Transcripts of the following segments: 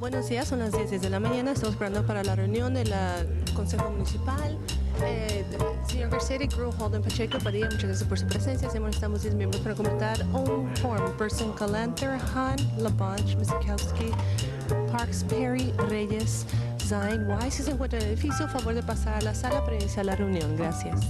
Buenos días, son las 10 de la mañana. Estamos preparando para la reunión del Consejo Municipal. Señor Garcetti, Gru, Holden, Pacheco, Padilla, muchas gracias por su presencia. Estamos 10 miembros para completar un form. Person Calanter, Han, Labange, Miskowski, Parks, Perry, Reyes, Zain, Wise. Si se encuentra en el edificio, a favor de pasar a la sala para iniciar la reunión. Gracias.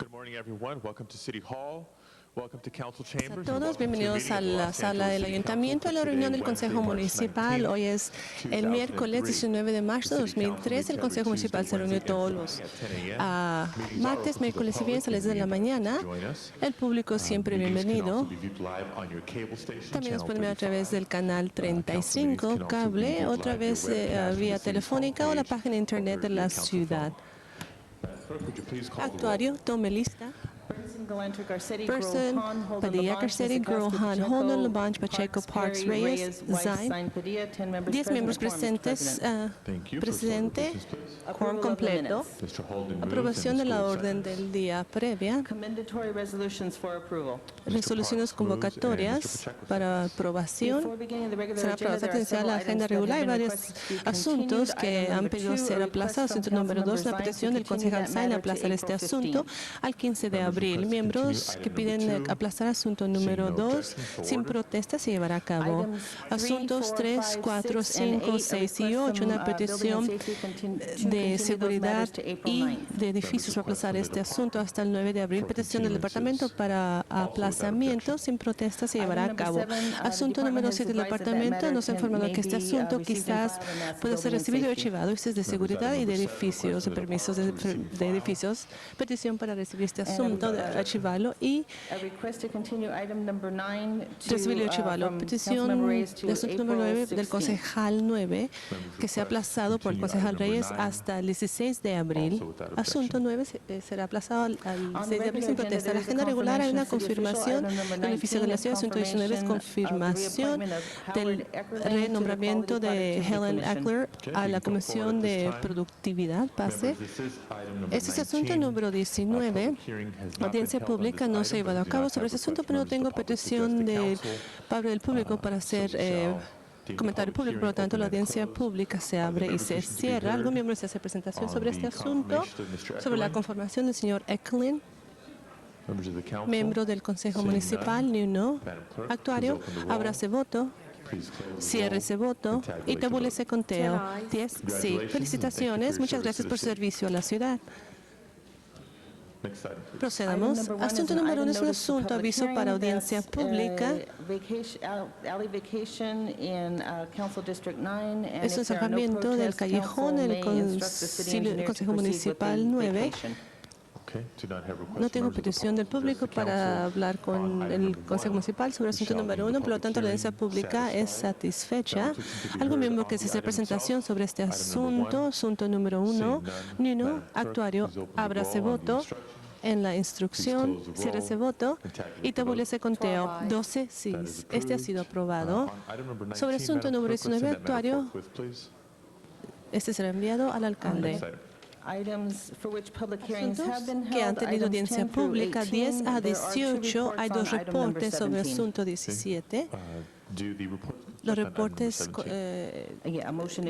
Good morning, everyone. Welcome to City Hall. Welcome to Council A Chambers. todos, bienvenidos a la sala del Ayuntamiento, a la reunión del Consejo Municipal. Hoy es el miércoles 19 de marzo de 2003. El Consejo Municipal se reunió todos los martes, miércoles y viernes a las 10 de la mañana. El público es siempre bienvenido. También nos pueden ver a través del canal 35 cable, otra vez vía telefónica o la página de internet de la ciudad. Actuario, tome lista. Person, Padilla, Garcetti, Grohan, Holden, Labange, Pacheco, Parks, Reyes, Zain. 10 miembros presentes. Presidente, quórum completo. Aprobación de la orden del día previa. Resoluciones convocatorias para aprobación. Será aprobadas. Atención a la agenda regular. Hay varios asuntos que han pedido ser aplazados. Asunto número 2, la petición del concejal Zain a aplazar este asunto al 15 de abril. Miembros que piden aplazar asunto número 2 sin protesta se llevará a cabo. Asuntos 3, 4, 5, 6 y 8, una petición de seguridad y de edificios para aplazar este asunto hasta el 9 de abril. Petición del departamento para aplazamiento sin protesta se llevará a cabo. Asunto número 7 del departamento nos ha informado que este asunto quizás pueda ser recibido y archivado. Este es de seguridad y de edificios, de permisos de edificios. Petición para recibir este asunto, de archivarlo y recibirlo y archivarlo. Petición de asunto número 9 del concejal 9 que se ha aplazado por el concejal Reyes hasta el 16 de abril. Asunto 9 será aplazado al 6 de abril sin protesta. La agenda regular hay una confirmación del edificio de la ciudad. Asunto 19 es confirmación del renombramiento de Helen Eckler a la Comisión de Productividad. Pase. Este es asunto número 19. Audiencia pública no se ha llevado a cabo sobre este asunto, pero no tengo petición del público para hacer comentario público. Por lo tanto, la audiencia pública se abre y se cierra. ¿Algún miembro se hace presentación sobre este asunto? Sobre la conformación del señor Eklund, miembro del Consejo Municipal, ni uno. Actuario, ábrase voto. Cierre ese voto y tabule ese conteo. 10, sí. Felicitaciones. Muchas gracias por su servicio a la ciudad. Procedamos. Asunto número 1 es un asunto aviso para audiencia pública. Es un alojamiento del callejón en el Consejo Municipal 9. No tengo petición del público para hablar con el Consejo Municipal sobre el asunto número 1, por lo tanto la audiencia pública es satisfecha. ¿Algún miembro que se hace presentación sobre este asunto? Asunto número 1. Ni uno. Actuario, ábrase voto. En la instrucción, cierre ese voto y tabule ese conteo. 12 sí. Este ha sido aprobado. Sobre el asunto número 19, actuario, este será enviado al alcalde. Asuntos que han tenido audiencia pública 10 a 18. Hay 2 reportes sobre el asunto 17. Los reportes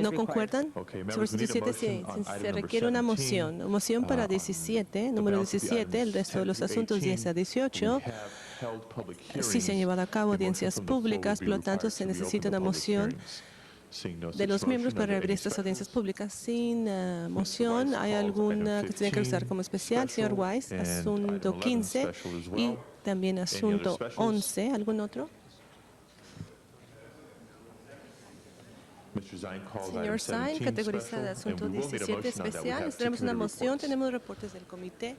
no concuerdan. Sobre 17 se requiere una moción. Moción para 17, número 17. El resto de los asuntos 10 a 18. Sí se han llevado a cabo audiencias públicas, por lo tanto se necesita una moción de los miembros para reabrir estas audiencias públicas. Sin moción, ¿hay alguna que se tiene que usar como especial? Señor Wise, asunto 15 y también asunto 11. ¿Algún otro? Señor Zain, categoriza de asunto 17 especial. Tenemos una moción, tenemos reportes del comité.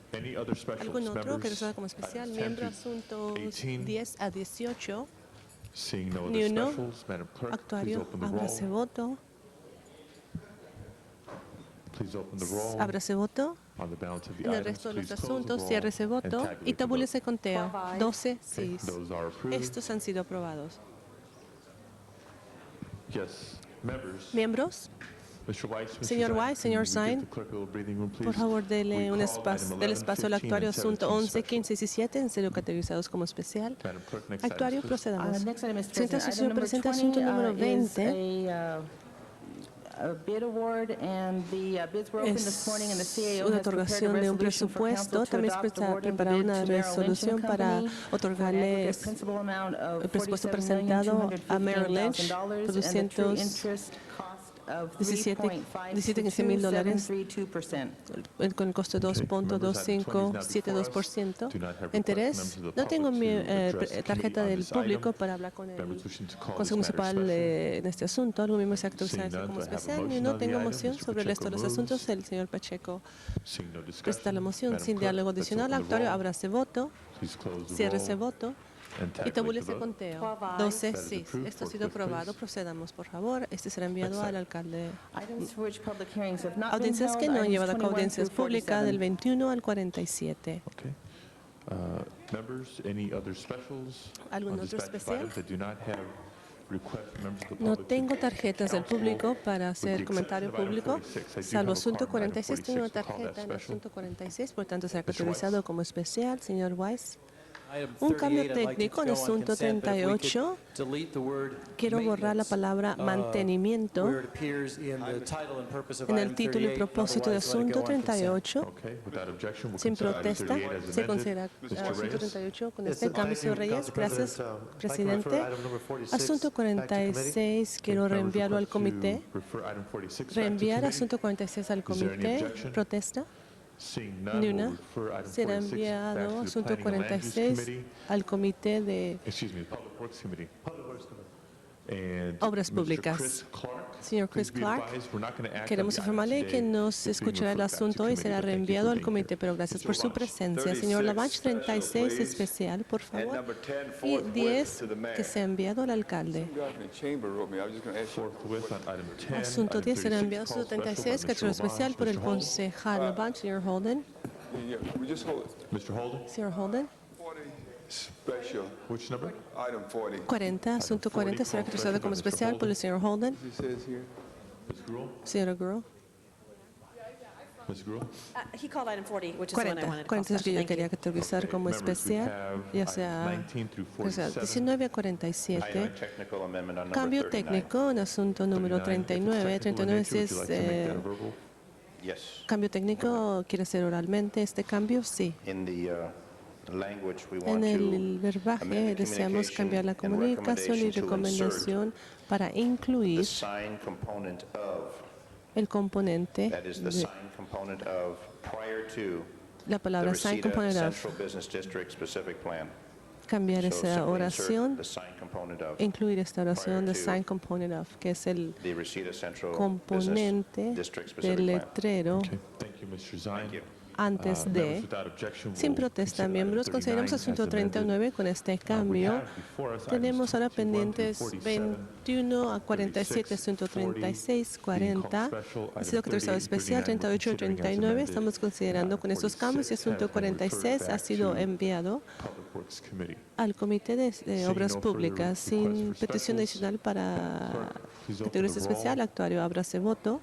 ¿Algún otro que resuelva como especial? Miembro, asuntos 10 a 18. Ni uno. Actuario, ábrase voto. Ábrase voto. En el resto de los asuntos, cierre ese voto y tabule ese conteo. 12 sí. Estos han sido aprobados. Miembros. Señor White, señor Zain, por favor, dele espacio al actuario. Asunto 11, 15 y 17 han sido categorizados como especial. Actuario, procedamos. Siguiente sesión presenta asunto número 20. Es una otorgación de un presupuesto. También se está preparando una resolución para otorgarle el presupuesto presentado a Merrill Lynch por $200 of 17,15,000 con el costo de 2.2572%. Interés. No tengo mi tarjeta del público para hablar con el Consejo Municipal en este asunto. Algún miembro se actualizará como especial. Y no tengo moción sobre el resto de los asuntos. El señor Pacheco presenta la moción sin diálogo adicional. Actuario, abra ese voto. Cierre ese voto. Y tabule ese conteo. 12 sí. Esto ha sido aprobado. Procedamos, por favor. Este será enviado al alcalde. Audiencias que no han llevado a cabo audiencias públicas del 21 al 47. Okay. Members, any other specials? ¿Algún on otro dispatch especial? items that do not have requests from members of the No public to tengo make tarjetas del público para hacer comentario público. Salvo asunto 46, 46, tengo una to call that tarjeta en el special. asunto 46, por tanto será Mr. Weiss. categorizado como especial. Señor Weiss. Item Un cambio 38, I'd like técnico to en go on asunto consent, but if we could 38. delete the word Quiero borrar la maintenance, palabra mantenimiento where it appears in the title and purpose of en el item título y 38, propósito de otherwise let it asunto go on consent. 38. Okay, without objection, we'll Sin consider item protesta, 38 as se amended. considera Mr. asunto Reyes? 38 con Yes, este cambio, señor thank you, Reyes. Council Gracias, President. I'd like to presidente. refer item number 46 Asunto back to committee. 46, quiero Members reenviarlo al request to comité. refer item 46 back to Reenviar committee. asunto 46 al Is there any comité. objection? ¿Protesta? Seeing none, Ni we'll una. refer item Será 46 back enviado to the asunto Planning and Land Use 46 Committee. al comité de Excuse me, the Public Works Committee. And Obras Mr. Públicas. Chris Clark, Señor please Chris be Clark, advised, we're not gonna act on queremos the item informarle today. que no It's se being escuchará el referred back to asunto y committee, será but thank you reenviado for al being comité, here. pero gracias Mr. por su Labange. presencia. Señor Labange, 36 especial, por favor. Y 10 que se ha enviado al alcalde. Forthwith on item 10, Asunto item 10 será 36, enviado a call asunto special by 36, Mr. categoría Labange. especial por el Mr. Holden. concejal Labange, señor Holden. Mr. Holden, Señor Holden. Special, which number? item 40. 40, asunto 40 será categorizado como especial por el señor Holden. It says here. Ms. Gruhl? Señora Guru. Ms. Gruhl? He called item 40, which is the one I 40, wanted to call 40 es que special. yo Thank you. quería categorizar como Members, we especial, have ya items sea 19 through o sea, 47. 19 a 47. Technical amendment on number Cambio 39. técnico en asunto número 39. 39 si es Yes. cambio técnico, ¿quiere hacer oralmente este cambio? Sí. In the language, we En want el to verbaje amend the deseamos cambiar la communication comunicación y and recomendación para incluir the sign component of, el componente that is the de sign component of prior to la the palabra sign Reseda component of, Central Business District specific plan. cambiar So esa simply insert oración, the sign component of incluir esta oración de prior to sign component of, que es el the Reseda Central Business componente District del specific plan. letrero Okay, thank you, Mr. Zine. Thank you. antes Members, de. without objection, Sin we'll protesta, consider item miembros, 39 consideramos as asunto amended. 39 con este We cambio. have before us Tenemos items ahora 21 through pendientes 47, 21 a 47, 36, asunto 36, 40, 40. Ha sido categorizado especial 38 y 39. Estamos considerando con estos cambios y asunto 46 ha sido enviado Public Works Committee. al Comité de Obras no further Públicas. Sin requests for petición specials, adicional para please open categoría the especial, roll. actuario, abra ese voto.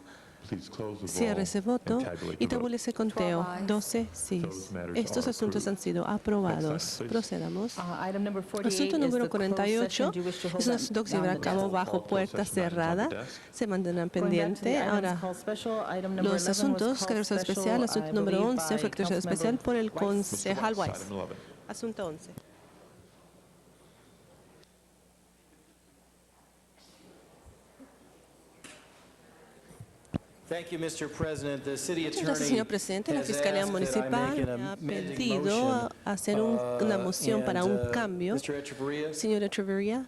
Please close the Cierre roll ese voto and tabulate y the tabule vote. ese conteo. 12 sí. Those matters Estos are asuntos han approved. sido Next aprobados. item, please. Procedamos. Item number 48 Asunto is número the closed 48 session. Do you wish to hold es un that asunto que se down llevará a the cabo desk? bajo All closed puerta session items on cerrada. the desk. Se mantendrán Going back to the pendiente. items Ahora, called special, item number los 11 was asuntos called categorizado especial, special, asunto I número believe, 11 by fue categorizado Councilmember especial por el Weiss. concejal Mr. Weiss. Item 11. Asunto 11. Thank you, Mr. President. The city Muchas attorney gracias, señor presidente. La has Fiscalía asked that I Municipal make an me ha amending pedido motion, hacer una moción para un cambio. Mr. Echeverria, Señor Echeverría,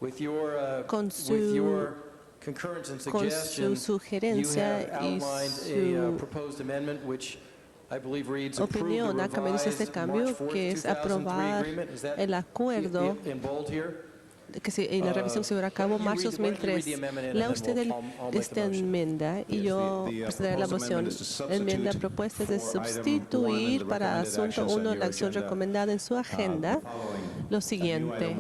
with your, con with your concurrence and con suggestion, su you sugerencia have y outlined su a proposed amendment which I believe reads approve opinión, the ha cambiado este revised cambio, March 4th, que es 2003 aprobar agreement. Is that el acuerdo in bold here? y la revisión se llevará a cabo en why don't marzo you read the 2003. amendment and Lea then usted I'll make the esta motion. enmienda y yo presentaré la moción. La enmienda propuesta es de sustituir para asunto 1 la acción recomendada en su agenda lo siguiente.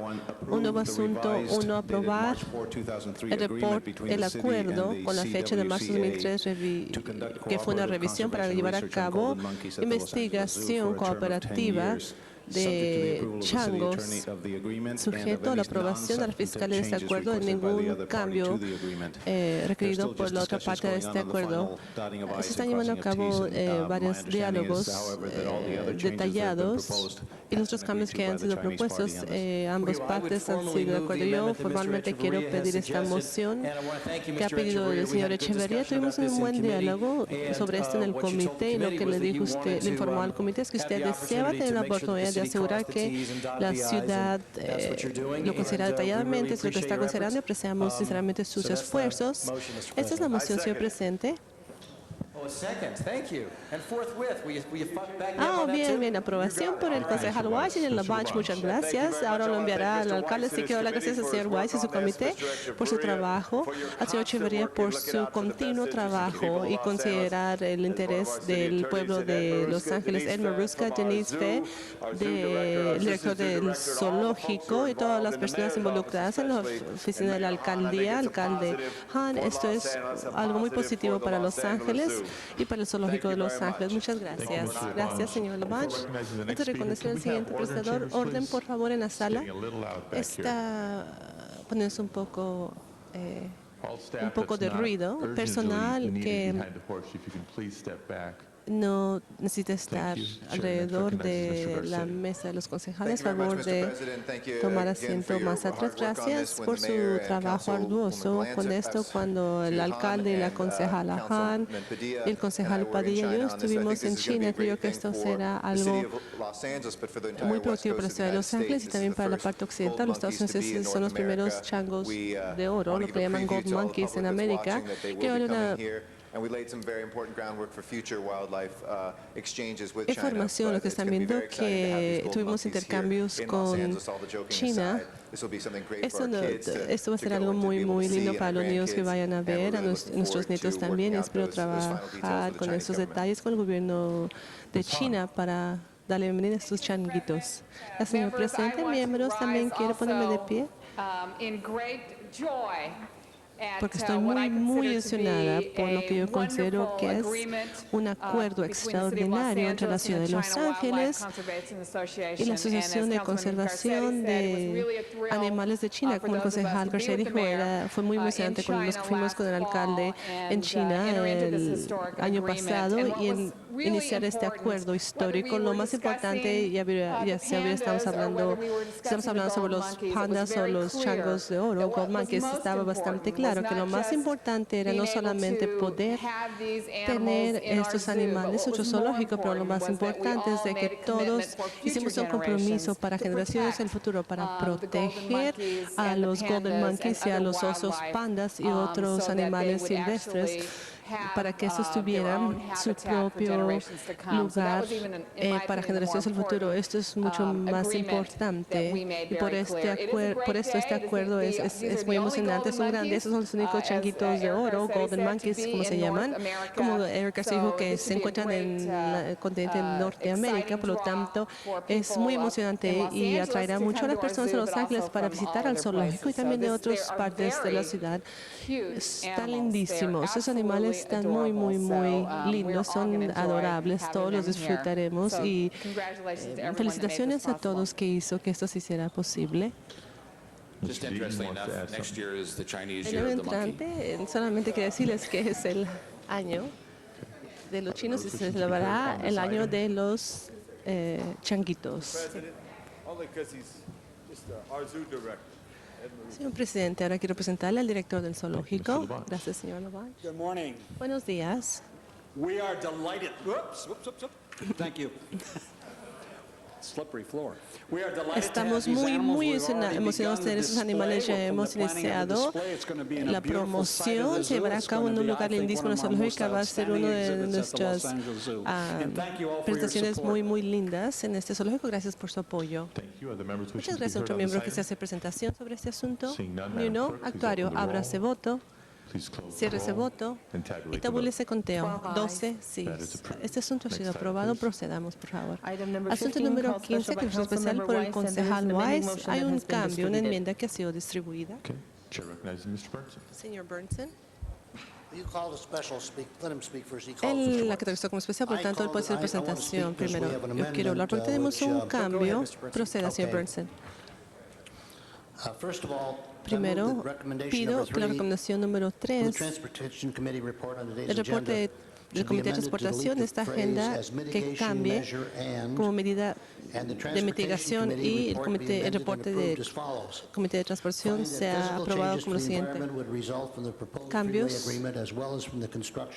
Un nuevo asunto 1, aprobar el acuerdo con la fecha de marzo 2003 que fue una revisión para llevar a cabo investigación cooperativa de changos, sujeto a la aprobación de la Fiscalía de este acuerdo en ningún cambio requerido por la otra parte de este acuerdo. Se están llevando a cabo varios diálogos detallados y nuestros cambios que han sido propuestos, ambas partes han sido de acuerdo. Yo formalmente quiero pedir esta moción que ha pedido el señor Echeverría. Tuvimos un buen diálogo sobre esto en el comité y lo que le dijo usted, le informó al comité es que usted deseaba tener la oportunidad de asegurar que la ciudad lo considera detalladamente, es lo que está considerando y apreciamos sinceramente sus esfuerzos. Esta es la moción, señor presidente. Bien, aprobación por el concejal Weiss y el Lavange, muchas gracias. Ahora lo enviará al alcalde, así que las gracias al señor Weiss y su comité por su trabajo, al señor Echeverría por su continuo trabajo y considerar el interés del pueblo de Los Ángeles, Edmund Ruska, Denise Fee, el director del zoológico y todas las personas involucradas en la oficina de la alcaldía, alcalde Han. Esto es algo muy positivo para Los Ángeles y para el zoológico de Los Ángeles. Muchas gracias. Gracias, señor Lavange. Esto reconocer al siguiente presentador. Orden, por favor, en la sala. Está poniéndose un poco de ruido. Personal que no necesita estar alrededor de la mesa de los concejales. Favor de tomar asiento más atrás. Gracias por su trabajo arduoso con esto. Cuando el alcalde y la concejala Han y el concejal Padilla y yo estuvimos en China, creo que esto será algo muy productivo para la ciudad de Los Ángeles y también para la parte occidental. Los Estados Unidos son los primeros changos de oro, lo que llaman Gold Monkeys en América, que vale una información, lo que están viendo, que tuvimos intercambios con China. Esto va a ser algo muy lindo para los niños que vayan a ver, a nuestros nietos también. Espero trabajar con estos detalles con el gobierno de China para darle bienvenida a estos changuitos. La señora presidente, miembros, también quiero ponerme de pie, porque estoy muy emocionada por lo que yo considero que es un acuerdo extraordinario entre la ciudad de Los Ángeles y la Asociación de Conservación de Animales de China. Como el concejal García dijo, fue muy emocionante cuando nos fuimos con el alcalde en China el año pasado y iniciar este acuerdo histórico. Lo más importante, estamos hablando sobre los pandas o los changos de oro, Gold Monkeys, estaba bastante claro que lo más importante era no solamente poder tener estos animales en nuestro zoológico, pero lo más importante es de que todos hicimos un compromiso para generaciones en el futuro para proteger a los Golden Monkeys y a los osos pandas y otros animales silvestres, para que estos tuvieran su propio lugar para generaciones del futuro. Esto es mucho más importante y por esto este acuerdo es muy emocionante. Son grandes, esos son los únicos changuitos de oro, Golden Monkeys, como se llaman, como Eric Garcia dijo, que se encuentran en el continente de Norteamérica. Por lo tanto, es muy emocionante y atraerá mucho a las personas de Los Ángeles para visitar al zoológico y también de otras partes de la ciudad. Están lindísimos. Esos animales están muy lindos, son adorables, todos los disfrutaremos y felicitaciones a todos que hizo que esto se hiciera posible. Just interestingly enough, next year is the Chinese El Year año of the Monkey. entrante, solamente quería decirles que es el año de los chinos y se celebrará el año de los changuitos. Señor presidente, ahora quiero presentarle al director del zoológico. Gracias, señor Lavange. Good morning. Buenos días. We are delighted. Whoops. Thank you. Slippery floor. We are delighted to have Estamos these muy animals. We've already emocionados de tener begun esos the animales. Ya display. hemos From the planning of the iniciado display, it's going to be in a la beautiful site of the promoción. Se zoo. llevará a It's cabo going en to un be, I lugar think, lindísimo one en of la our most zoológica. Va a ser uno de outstanding exhibits at the Los nuestras Angeles Zoo. And thank you all for your presentaciones support. muy lindas en este zoológico. Gracias por su apoyo. Muchas gracias a otro miembro que se hace presentación sobre este asunto. Ni uno, actuario, ábrase voto. Cierre ese voto y tabúlese conteo. 12 sí. Este asunto ha sido aprobado. Procedamos, por favor. Asunto número 15, que es especial por el concejal Weiss. Hay un cambio, una enmienda que ha sido distribuida. Señor Burnson. Él la categorizó como especial, por lo tanto, él puede hacer presentación primero. Yo quiero hablar porque tenemos un cambio. Proceda, señor Bernstein. Primero, pido que la recomendación número 3 del reporte del Comité de Transportación, esta agenda que cambie como medida de mitigación y el reporte del Comité de Transportación sea aprobado como lo siguiente. Cambios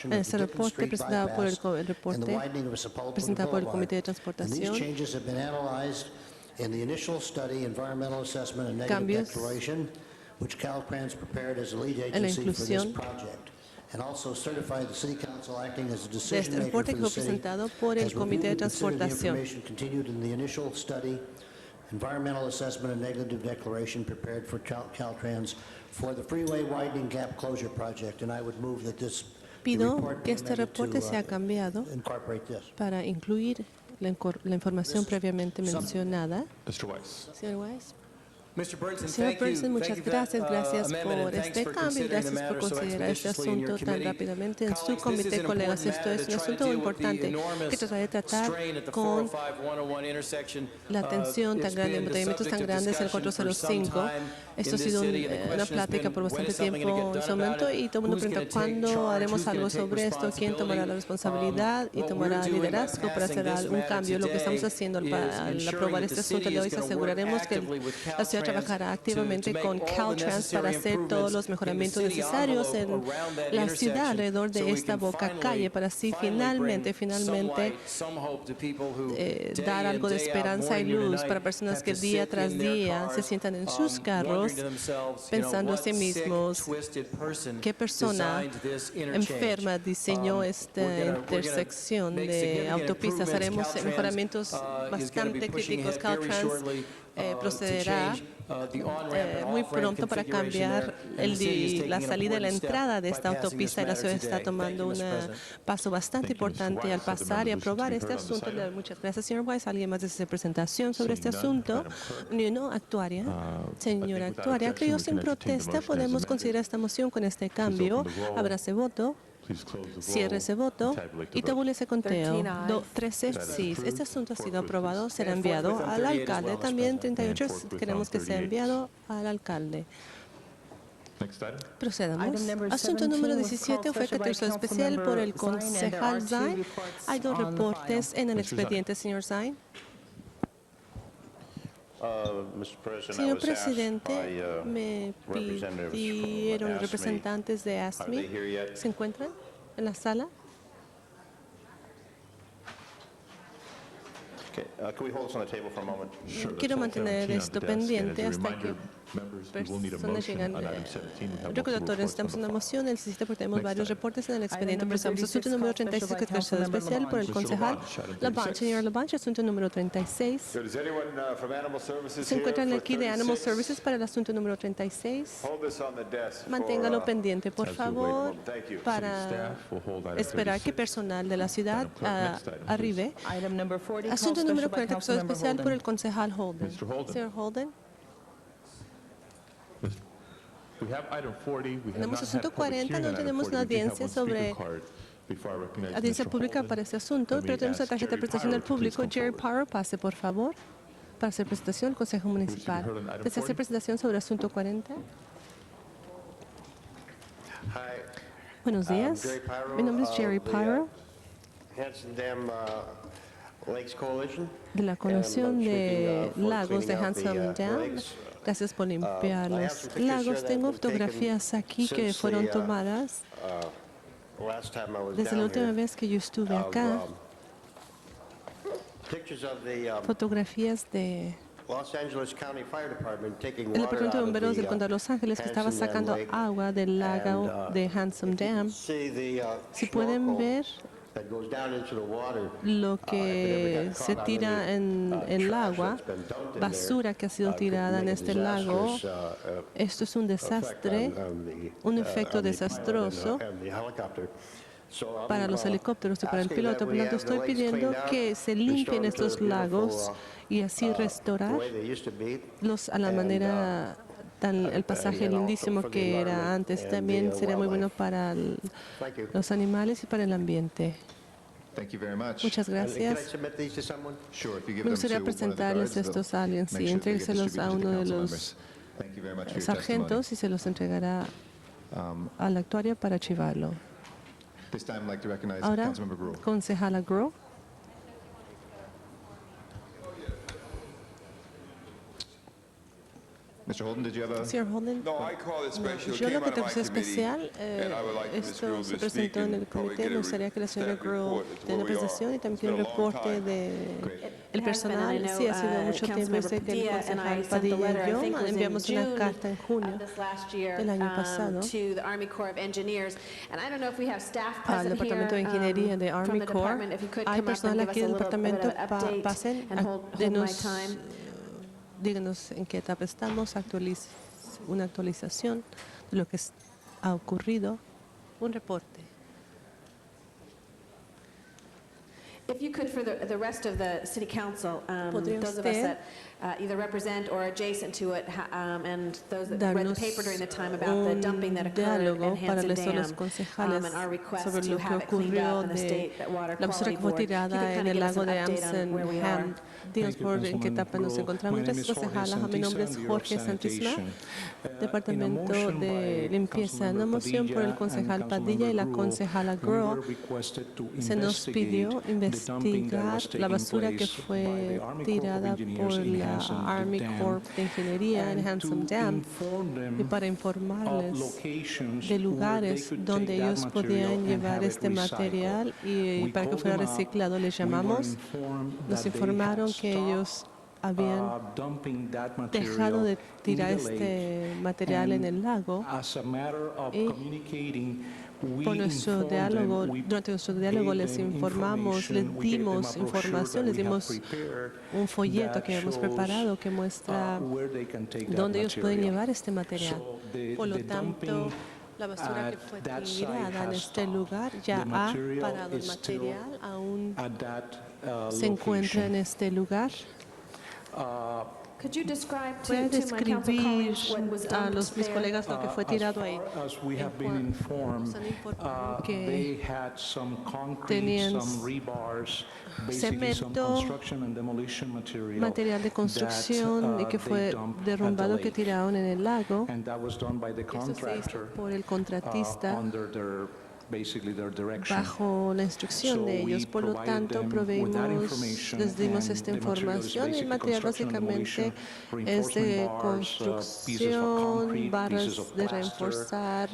en este reporte presentado por el reporte presentado por el Comité de Transportación. Cambios en la inclusión de este reporte que fue presentado por el Comité de Transportación. Environmental assessment and negative declaration prepared for Caltrans for the freeway widening gap closure project, and I would move that this Pido que este reporte sea cambiado para incluir la información previamente mencionada. Mr. Weiss. Señor Weiss. Mr. Bernstein, Señor thank you. Bernstein, muchas Thank you for that, gracias amendment, por and thanks este for cambio y considering the gracias por matter so considerar este expeditiously in your asunto tan committee. rápidamente en su Colleagues, this is comité. an Colegas, important esto matter es to un try to asunto deal with the importante enormous que tratará de tratar strain at the con 405-101 intersection. la tensión tan It's grande, been the embotellamientos tan subject of grandes en el discussion for some 405. time Esto ha in sido this city, and the una question has plática been, por when bastante is something tiempo gonna en get ese done momento about it? y todo el mundo Who's gonna pregunta take cuándo charge? haremos Who's algo gonna take sobre esto, quién tomará la responsabilidad y What tomará we're doing by liderazgo para passing hacer this algún matter cambio. Lo que today estamos haciendo al is aprobar ensuring este that the asunto city de hoy is es gonna work aseguraremos que actively with la ciudad trabajará activamente con Caltrans para hacer todos los mejoramientos necesarios en la ciudad alrededor de esta boca calle para así finalmente dar algo de esperanza y luz para personas que día tras día se sientan en sus carros pensando a sí mismos qué persona enferma diseñó esta intersección de autopistas. Haremos mejoramientos bastante críticos. Caltrans procederá muy pronto para cambiar la salida y la entrada de esta autopista y la ciudad está tomando un paso bastante importante al pasar y aprobar este asunto. Muchas gracias, señor Weiss. ¿Alguien más desea hacer presentación sobre este asunto? No, actuaria. Señora actuaria, creo sin protesta podemos considerar esta moción con este cambio. Abráse voto. Cierre ese voto y tabule ese conteo. 13 sí. Este asunto ha sido aprobado, será enviado al alcalde. También 38 queremos que sea enviado al alcalde. Procedamos. Asunto número 17 fue categorizado especial por el concejal Zain. Hay 2 reportes en el expediente, señor Zain. Señor presidente, me pidieron representantes de ASME. ¿Se encuentran en la sala? Quiero mantener esto pendiente hasta que personas llegan. Recordatorio, necesitamos una moción. El 17 porque tenemos varios reportes en el expediente. Presentamos asunto número 36, categorizado especial por el concejal Labange. Señor Labange, asunto número 36. ¿Se encuentran aquí de Animal Services para el asunto número 36? Manténgalo pendiente, por favor, para esperar que personal de la ciudad arribe. Asunto número 40, categorizado especial por el concejal Holden. Señor Holden. Tenemos asunto 40, no tenemos una audiencia audiencia pública para este asunto, pero tenemos la tarjeta de presentación del público. Jerry Power, pase por favor, para hacer presentación al Consejo Municipal. ¿Desea hacer presentación sobre asunto 40? Buenos días. Mi nombre es Jerry Pyro, de la Coalición de Lagos de Handsome Dam. Gracias por limpiar los lagos. Tengo fotografías aquí que fueron tomadas desde la última vez que yo estuve acá. Fotografías de el Departamento de Bomberos del Condado de Los Ángeles que estaba sacando agua del lago de Handsome Dam. Si pueden ver lo que se tira en el agua, basura que ha sido tirada en este lago. Esto es un desastre, un efecto desastroso para los helicópteros y para el piloto. Por lo tanto, estoy pidiendo que se limpien estos lagos y así restaurarlos a la manera el pasaje lindísimo que era antes. También sería muy bueno para los animales y para el ambiente. Muchas gracias. Me gustaría presentarles estos a alguien. Sí, entrégueselos a uno de los sargentos y se los entregará al actuario para archivarlo. Ahora, concejala Grow. Señor Holden, No, I call it special. It yo came lo que out te of my puse committee, especial, and I would like Ms. esto Groves se to presentó speak en el and probably comité. get Me a gustaría que la señora staff Grow report as to dé una where we presentación are. y también It's quiero un been a long reporte time. del personal. Sí, ha sido mucho tiempo. Sé que el concejal Padilla y yo enviamos una carta en junio del año pasado al Departamento de Ingeniería de Army Corps. Hay personal aquí del departamento, pasen, díganos en qué etapa estamos, una actualización de lo que ha ocurrido, un reporte. If you could, for the rest of the city council, ¿Podría those of us usted that either represent or adjacent to it, and those that read the darnos paper during the time about the dumping that un occurred diálogo in para Hanson los Dam, concejales and our request sobre to lo que have it cleaned ocurrió up and the de state water la basura quality que fue board. If you tirada could en kind of el give us lago an de update on where we are. Amsterdam. Díganos por en qué etapa nos encontramos. Entonces, concejala, mi nombre es Jorge Santisma, Departamento de Limpieza. En una moción por el concejal Padilla y la concejala Grow, se nos pidió investigar la basura que fue tirada por la Army Corps de Ingeniería en Hanson Dam y para informarles de lugares donde ellos podían llevar este material y para que fuera reciclado. Les llamamos, nos informaron que ellos habían dejado de tirar este material en el lago y por nuestro diálogo, durante nuestro diálogo les informamos, les dimos información, les dimos un folleto que hemos preparado que muestra dónde ellos pueden llevar este material. Por lo tanto, la basura que fue tirada en este lugar ya ha parado. El material aún se encuentra en este lugar. Could you describe ¿Puede to my council describir colleagues what was a dumped mis there? colegas lo que fue tirado ahí? As we have been informed, Nos han informado que they had some concrete, tenían some rebars, basically some cemento, construction and demolition material de construcción y que fue derrumbado que tiraron en el lago. And that was done by the Eso se hizo contractor por el contratista under their direction. bajo la instrucción de ellos. Por lo tanto, les dimos esta información y el material básicamente es de construcción, barras de reforzar,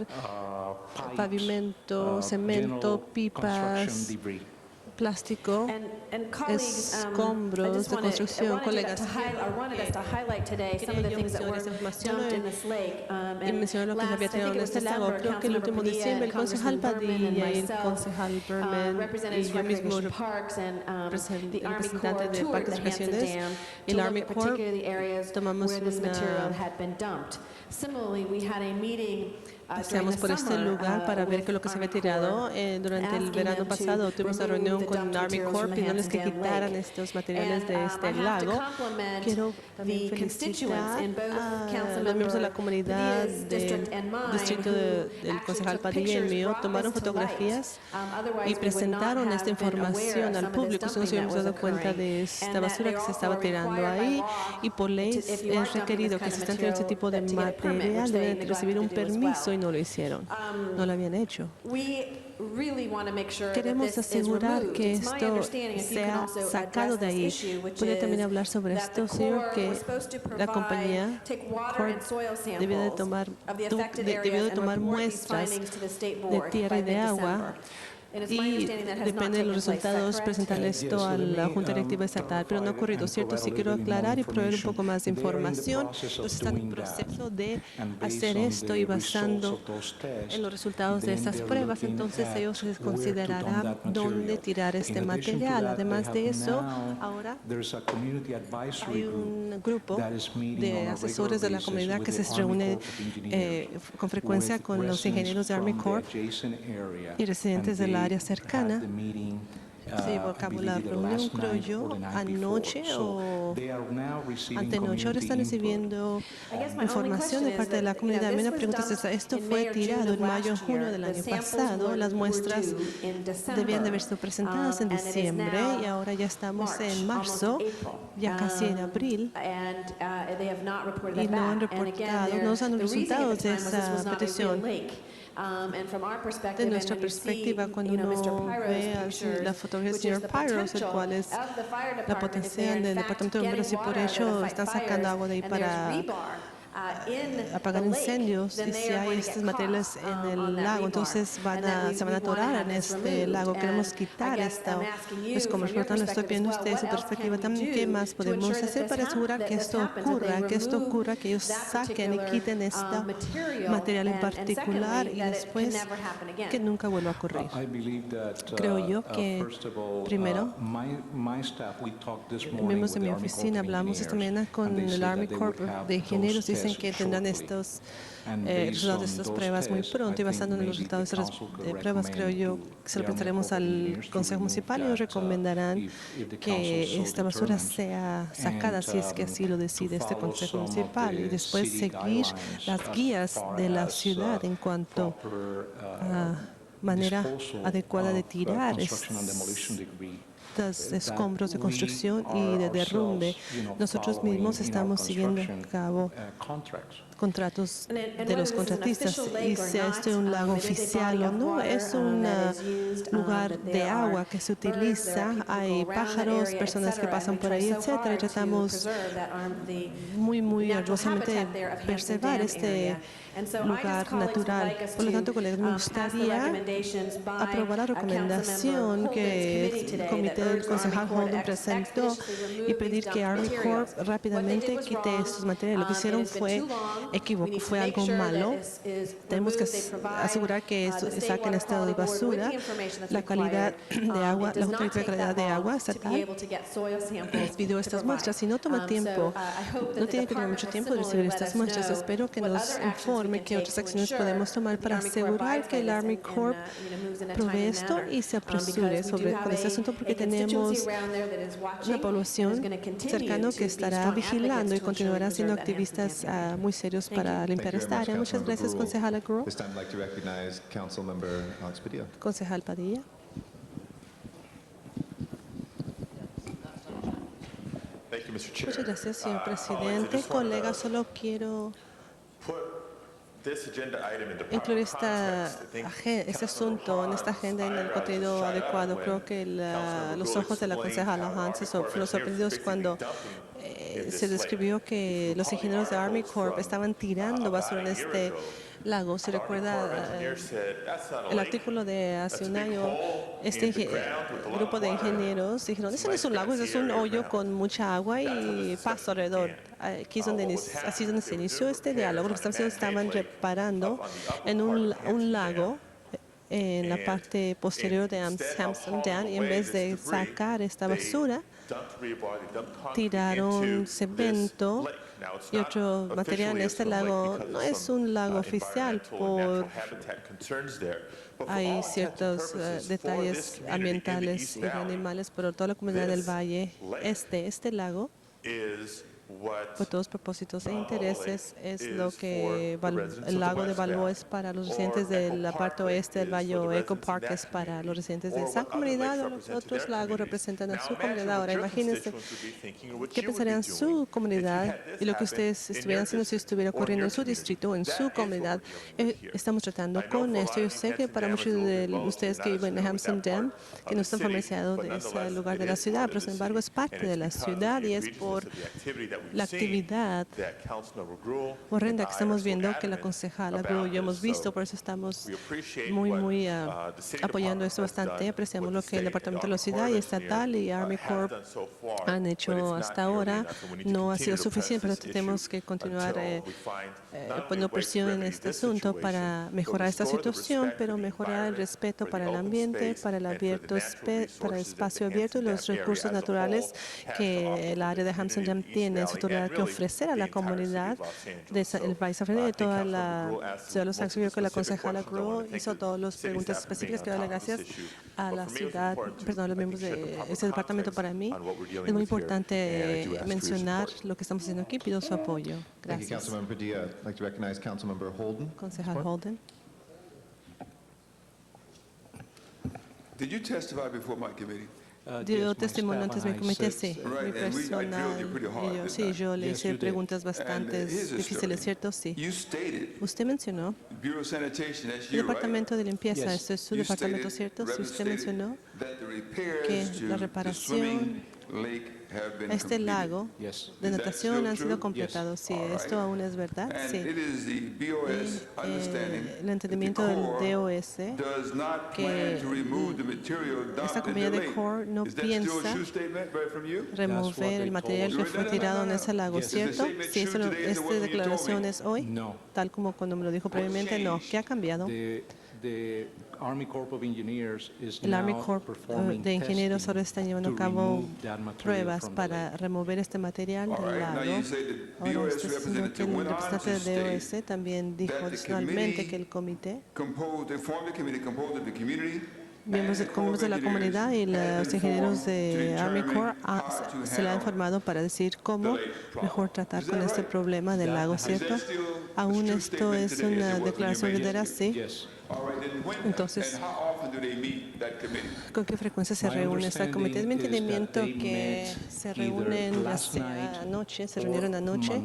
pavimento, cemento, pipas, plástico, And colleagues, I escombros just de wanted construcción, colegas. us to highlight today some of the things that were dumped in this lake. Y mencionó lo que se había tirado en este lago. Creo que el último diciembre el concejal Padilla y el concejal Berman y yo mismo, el representante de Parques y Recreaciones y el Army Corps, tomamos paseamos por este lugar para ver qué es lo que se había tirado. Durante el verano pasado tuvimos una reunión con el Army Corps pidiéndoles que quitaran estos materiales de este lago. Quiero también felicitar a los miembros de la comunidad del distrito del concejal Padilla y el mío. Tomaron fotografías y presentaron esta información al público. Si nos hubiéramos dado cuenta de esta basura que se estaba tirando ahí, y por ley es requerido que si están tirando este tipo de material deben recibir un permiso y no lo hicieron, no lo habían hecho. Queremos asegurar que esto sea sacado de ahí. ¿Puede también hablar sobre esto, señor? Que la compañía Corp debió de tomar muestras de tierra y de agua y depende de los resultados presentarle esto a la Junta Directiva Estatal, pero no ha ocurrido, ¿cierto? Sí quiero aclarar y proveer un poco más de información. Entonces están en proceso de hacer esto y basando en los resultados de estas pruebas, entonces ellos considerarán dónde tirar este material. Además de eso, ahora hay un grupo de asesores de la comunidad que se reúne con frecuencia con los ingenieros de Army Corps y residentes de la área cercana. Se llevó a cabo la reunión, creo yo, anoche o antenoche. Ahora están recibiendo información de parte de la comunidad. Mi pregunta es esta: esto fue tirado en mayo o junio del año pasado. Las muestras debían de haber sido presentadas en diciembre y ahora ya estamos en marzo, ya casi en abril, y no han reportado, no nos han dado resultados de esa petición. De nuestra perspectiva, cuando uno ve la fotografía del señor Pyros, el cual es la potencial del Departamento de Bomberos, y por ello están sacando agua de ahí para apagar incendios, y si hay estos materiales en el lago, entonces se van a atorar en este lago. Queremos quitar esto. Pues como experto, le estoy pidiendo a usted su perspectiva también. ¿Qué más podemos hacer para asegurar que esto ocurra, que ellos saquen y quiten este material en particular y después que nunca vuelva a ocurrir? Creo yo que, primero, miembros de mi oficina hablamos esta mañana con el Army Corps de ingenieros. Dicen que tendrán estos resultados de estas pruebas muy pronto, y basando en los resultados de estas pruebas, creo yo que se lo presentaremos al Consejo Municipal y ellos recomendarán que esta basura sea sacada si es que así lo decide este Consejo Municipal, y después seguir las guías de la ciudad en cuanto a manera adecuada de tirar escombros de construcción y de derrumbe. Nosotros mismos estamos siguiendo a cabo contratos de los contratistas, y sea este un lago oficial o no, es un lugar de agua que se utiliza. Hay pájaros, personas que pasan por ahí, etcétera, y tratamos muy arduosamente de preservar este lugar natural. Por lo tanto, colegas, me gustaría aprobar la recomendación que el comité del concejal Holden presentó y pedir que Army Corps rápidamente quite estos materiales. Lo que hicieron fue algo malo. Tenemos que asegurar que saquen estado de basura, la calidad de agua, la Junta de Calidad de Agua estatal pidió estas muestras y no toma tiempo, no tiene que tomar mucho tiempo de recibir estas muestras. Espero que nos informe qué otras acciones podemos tomar para asegurar que el Army Corps provee esto y se apresure con este asunto, porque tenemos una población cercana que estará vigilando y continuará siendo activistas muy serios para limpiar esta área. Muchas gracias, concejala Grohl. Concejal Padilla. Muchas gracias, señor presidente. Colega, solo quiero incluir este asunto en esta agenda en el contenido adecuado. Creo que los ojos de la concejala Hans fueron sorprendidos cuando se describió que los ingenieros de Army Corps estaban tirando basura en este lago. Se recuerda el artículo de hace un año, este grupo de ingenieros dijeron: eso no es un lago, eso es un hoyo con mucha agua y pasto alrededor. Aquí así es donde se inició este diálogo. Los estaban reparando en un lago en la parte posterior de Hampson Dam, y en vez de sacar esta basura, tiraron cemento y otro material en este lago. No es un lago oficial, hay ciertos detalles ambientales y animales, pero toda la comunidad del Valle este lago, por todos propósitos e intereses, es lo que el lago de Balboa es para los residentes de la parte oeste del Valle. Eco Park es para los residentes de esa comunidad, o los otros lagos representan a su comunidad. Ahora imagínense qué pensarían su comunidad y lo que ustedes estuvieran haciendo si estuviera ocurriendo en su distrito o en su comunidad. Estamos tratando con esto. Yo sé que para muchos de ustedes que viven en Hampson Dam, que no están familiarizados de ese lugar de la ciudad, pero sin embargo es parte de la ciudad, y es por la actividad horrenda que estamos viendo que la concejala Grohl y yo hemos visto. Por eso estamos muy apoyando esto bastante. Apreciamos lo que el Departamento de la Ciudad y Estatal y Army Corps han hecho hasta ahora. No ha sido suficiente, pero tenemos que continuar poniendo presión en este asunto para mejorar esta situación, pero mejorar el respeto para el ambiente, para el espacio abierto y los recursos naturales que el área de Hampson Dam tiene. infraestructura que ofrecer a la comunidad del país San Fernando y de toda la ciudad de Los Ángeles. Yo creo que la concejala Groh hizo todas las preguntas específicas. Quiero darle gracias a la ciudad, perdón, a los miembros de este departamento. Para mí es muy importante mencionar lo que estamos haciendo aquí. Pido su apoyo. Gracias. Concejal Holden. Did you testify before my committee? Dio testimonio antes de mi comité, sí. Mi Right, and I drilled you pretty personal. hard, Sí, didn't I? yo le Yes, hice you did. preguntas And bastante here's the difíciles, story. ¿cierto? Sí. You stated, Usted mencionó Bureau of Sanitation, that's el you, right? departamento de limpieza. Yes. ¿Esto es su You departamento, stated, cierto? Si Reverend usted stated mencionó that the repairs que to la the reparación swimming lake have been este completed. lago Yes. de Is that natación still han sido true? completados. Sí, All right. esto aún es verdad. And Sí. it is the BOS understanding El entendimiento del that the DOS Corps does not que plan to remove the material esta dumped in compañía the de lake. Corps no Is that still a piensa true statement right from you? remover el material que fue tirado en ese lago, Yes. ¿cierto? Is the statement Sí, eso, true today as it was esta when you declaración told me? es hoy, No. tal como cuando me lo dijo previamente, no. ¿Qué ha cambiado? The Army Corps of Engineers is El Army now Corps performing de ingenieros testing ahora están llevando a to cabo remove that material pruebas from the para lake. remover este material All del right. Now lago. you say the Ahora BOS usted diciendo que representative el went on representante to de state DOS también dijo that the adicionalmente committee que el comité, they formed a committee composed of the community miembros de la comunidad y los ingenieros de Army Corps se le ha informado para decir cómo mejor tratar con este problema del lago, ¿cierto? Aún esto es una declaración verdadera, sí. Yes. Entonces, ¿con qué frecuencia se reúne esta comité? Es mi entendimiento que se reúnen ya sea anoche, se reunieron anoche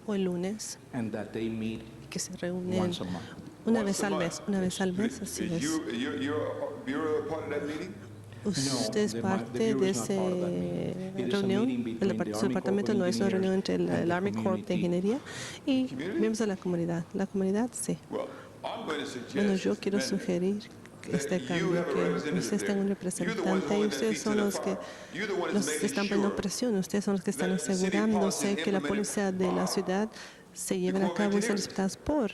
o el lunes, And that they meet que se reúnen once a month. una vez al mes, así es. Usted es parte de esa reunión, su departamento no es una reunión entre el Army Corps de Ingeniería y miembros de la comunidad. La comunidad, sí. Bueno, yo quiero sugerir este cambio, que ustedes tengan un representante y ustedes son los que están poniendo presión, ustedes son los que están asegurándose que la policía de la ciudad se lleven a cabo y sean respetadas por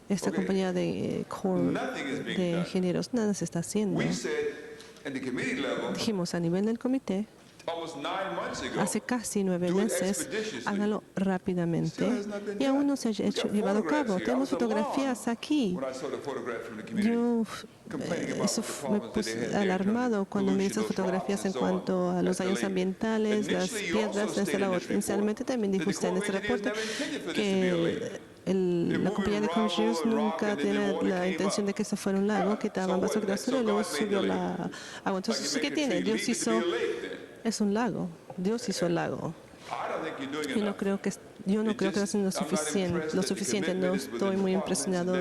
esta compañía de Corps de ingenieros. Nada se está haciendo. Dijimos a nivel del comité, hace casi 9 meses, hágalo rápidamente y aún no se ha llevado a cabo. Tenemos fotografías aquí. Yo me puse alarmado cuando vi esas fotografías en cuanto a los daños ambientales, las piedras de este lago. Inicialmente también dijo usted en este reporte que la compañía de Corps nunca tiene la intención de que eso fuera un lago, que estaban vasos de basura y luego subió la agua. Entonces, ¿qué tiene? Dios hizo, es un lago, Dios hizo el lago. Yo no creo que está haciendo lo suficiente, no estoy muy impresionado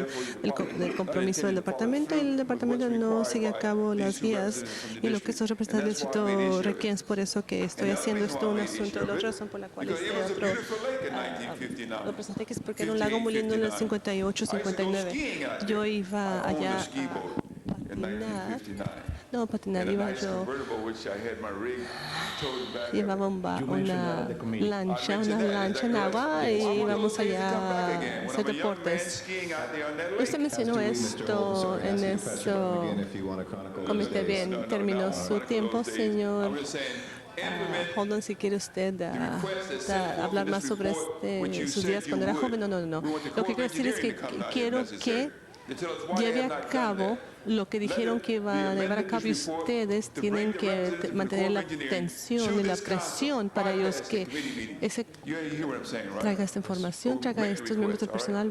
del compromiso del departamento y el departamento no sigue a cabo las guías y lo que estos representantes del distrito requieren. Es por eso que estoy haciendo esto un asunto. La otra razón por la cual lo presenté que es porque era un lago muy lindo en el 58, 59. Yo iba allá a patinar, iba yo. Llevaba una lancha en agua y íbamos allá a hacer deportes. Usted mencionó esto en eso. Comité bien, terminó su tiempo, señor Holden, si quiere usted hablar más sobre sus días cuando era joven. No. Lo que quiero decir es que quiero que lleve a cabo lo que dijeron que iba a llevar a cabo y ustedes tienen que mantener la tensión y la presión para ellos que traiga esta información, traiga a estos miembros del personal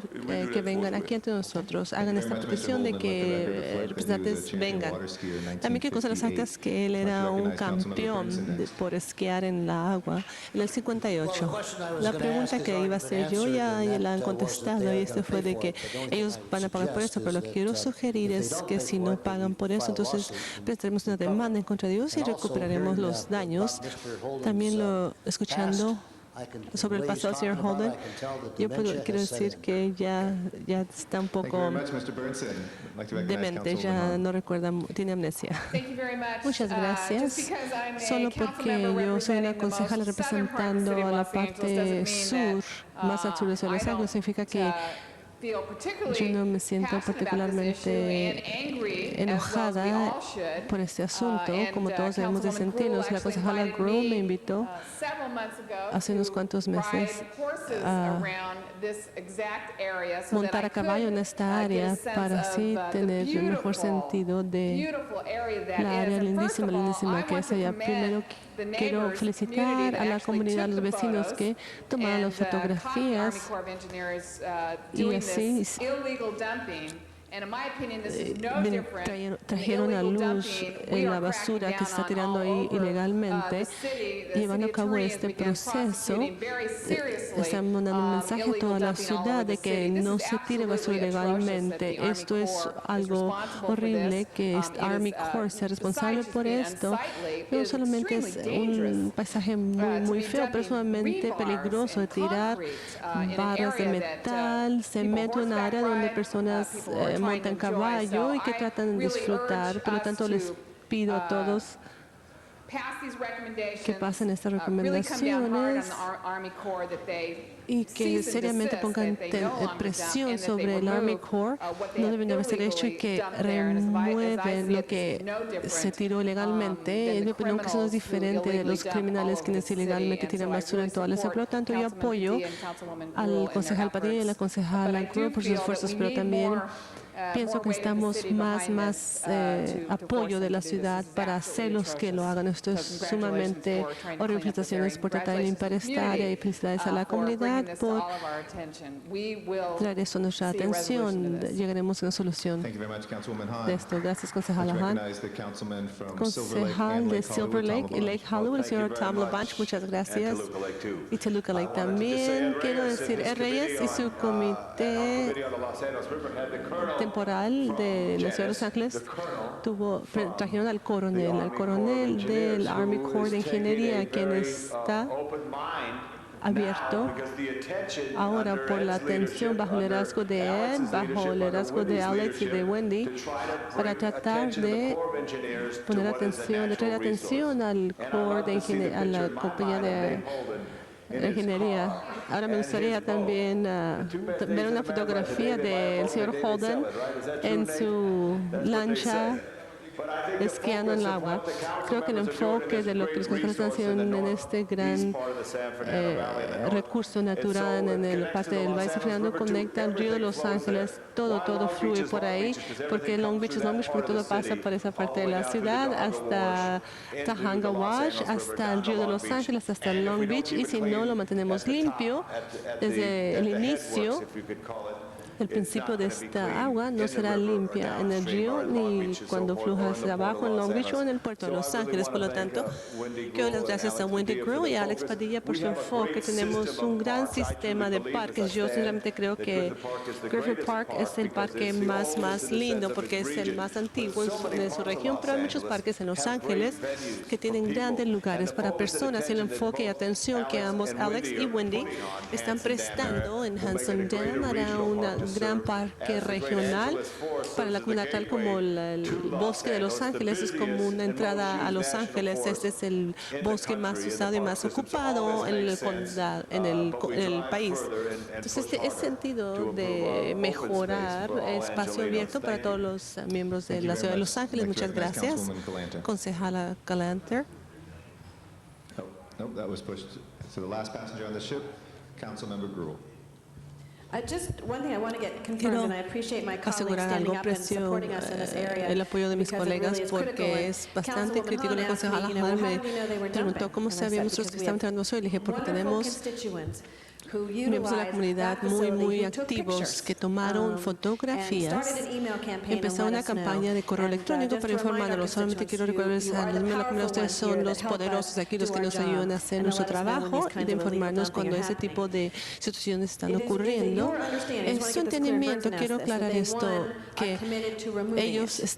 que vengan aquí ante nosotros, hagan esta petición de que representantes vengan. También quiero contar las actas que él era un campeón por esquiar en la agua en el 58. La pregunta que iba a hacer yo ya la han contestado y esto fue de que ellos van a pagar por esto, pero lo que quiero sugerir es que si no pagan por eso, entonces presentaremos una demanda en contra de ellos y recuperaremos los daños. También escuchando sobre el pasado del señor Holden, yo quiero decir que ya está un poco demente, ya no recuerda, tiene amnesia. Muchas gracias. Solo porque yo soy una concejala representando a la parte sur, más al sur de Los Ángeles, significa que Yo no me siento particularmente enojada por este asunto, como todos debemos de sentirnos. La concejala Groom me invitó hace unos cuantos meses a montar a caballo en esta área para así tener un mejor sentido de la área lindísima que es allá. Primero quiero felicitar a la comunidad, a los vecinos que tomaron las fotografías y así trajeron a luz la basura que se está tirando ahí ilegalmente. Llevando a cabo este proceso, están mandando un mensaje a toda la ciudad de que no se tire basura ilegalmente. Esto es algo horrible, que Army Corps sea responsable por esto. No solamente es un paisaje muy feo, pero es sumamente peligroso de tirar barras de metal, cemento en una área donde personas montan caballo y que tratan de disfrutar. Por lo tanto, les pido a todos que pasen estas recomendaciones y que seriamente pongan presión sobre el Army Corps. No deben de haber hecho y que remueven lo que se tiró ilegalmente. En mi opinión, que eso no es diferente de los criminales quienes ilegalmente tiran basura en toda la ciudad. Por lo tanto, yo apoyo al concejal Padilla y a la concejala Groom por sus esfuerzos, pero también pienso que necesitamos más apoyo de la ciudad para hacerlos que lo hagan. Esto es sumamente horrible. Felicitaciones por tratar de limpiar esta área y felicidades a la comunidad por traer esto a nuestra atención. Llegaremos a una solución de esto. Gracias, concejala Han. Concejal de Silver Lake y Lake Hollywood, el señor Tom LaBanche, muchas gracias. Y Toluca Lake también. Quiero decir, Reyes y su comité temporal de la ciudad de Los Ángeles trajeron al coronel del Army Corps de Ingeniería, quien está abierto ahora por la atención bajo el liderazgo de Ed, bajo el liderazgo de Alex y de Wendy, para tratar de poner atención, de traer atención al Corps de Ingeniería, a la compañía de ingeniería. Ahora me gustaría también ver una fotografía del señor Holden en su lancha esquiando en el agua. Creo que el enfoque de lo que los concejales están haciendo en este gran recurso natural en el parte del Valle de San Fernando conecta el río de Los Ángeles, todo fluye por ahí, porque Long Beach es Long Beach, porque todo pasa por esa parte de la ciudad, hasta Tahanga Wash, hasta el río de Los Ángeles, hasta el Long Beach, y si no lo mantenemos limpio desde el inicio, el principio de esta agua no será limpia en el río ni cuando fluja hacia abajo en Long Beach o en el puerto de Los Ángeles. Por lo tanto, quiero dar las gracias a Wendy Groom y a Alex Padilla por su enfoque. Tenemos un gran sistema de parques. Yo sinceramente creo que Griffith Park es el parque más lindo porque es el más antiguo de su región, pero hay muchos parques en Los Ángeles que tienen grandes lugares para personas. El enfoque y atención que ambos, Alex y Wendy, están prestando en Hanson Dam hará una gran parque regional para la comunidad, tal como el bosque de Los Ángeles es como una entrada a Los Ángeles. Este es el bosque más usado y más ocupado en el condado, en el país. Entonces, es sentido de mejorar espacio abierto para todos los miembros de la ciudad de Los Ángeles. Muchas gracias, concejala Galanter. No, that was pushed. So the last passenger on the ship, Councilmember Gruhl. Quiero asegurar algo, aprecio el apoyo de mis colegas porque es bastante crítico. La concejala Han me preguntó cómo sabíamos los que estaban entrando hoy. Le dije, porque tenemos miembros de la comunidad muy activos que tomaron fotografías. Empezaron una campaña de correo electrónico para informarnos. Solamente quiero recordarles a los miembros de la comunidad, ustedes son los poderosos aquí, los que nos ayudan a hacer nuestro trabajo y de informarnos cuando ese tipo de situaciones están ocurriendo. En su entendimiento, quiero aclarar esto, que ellos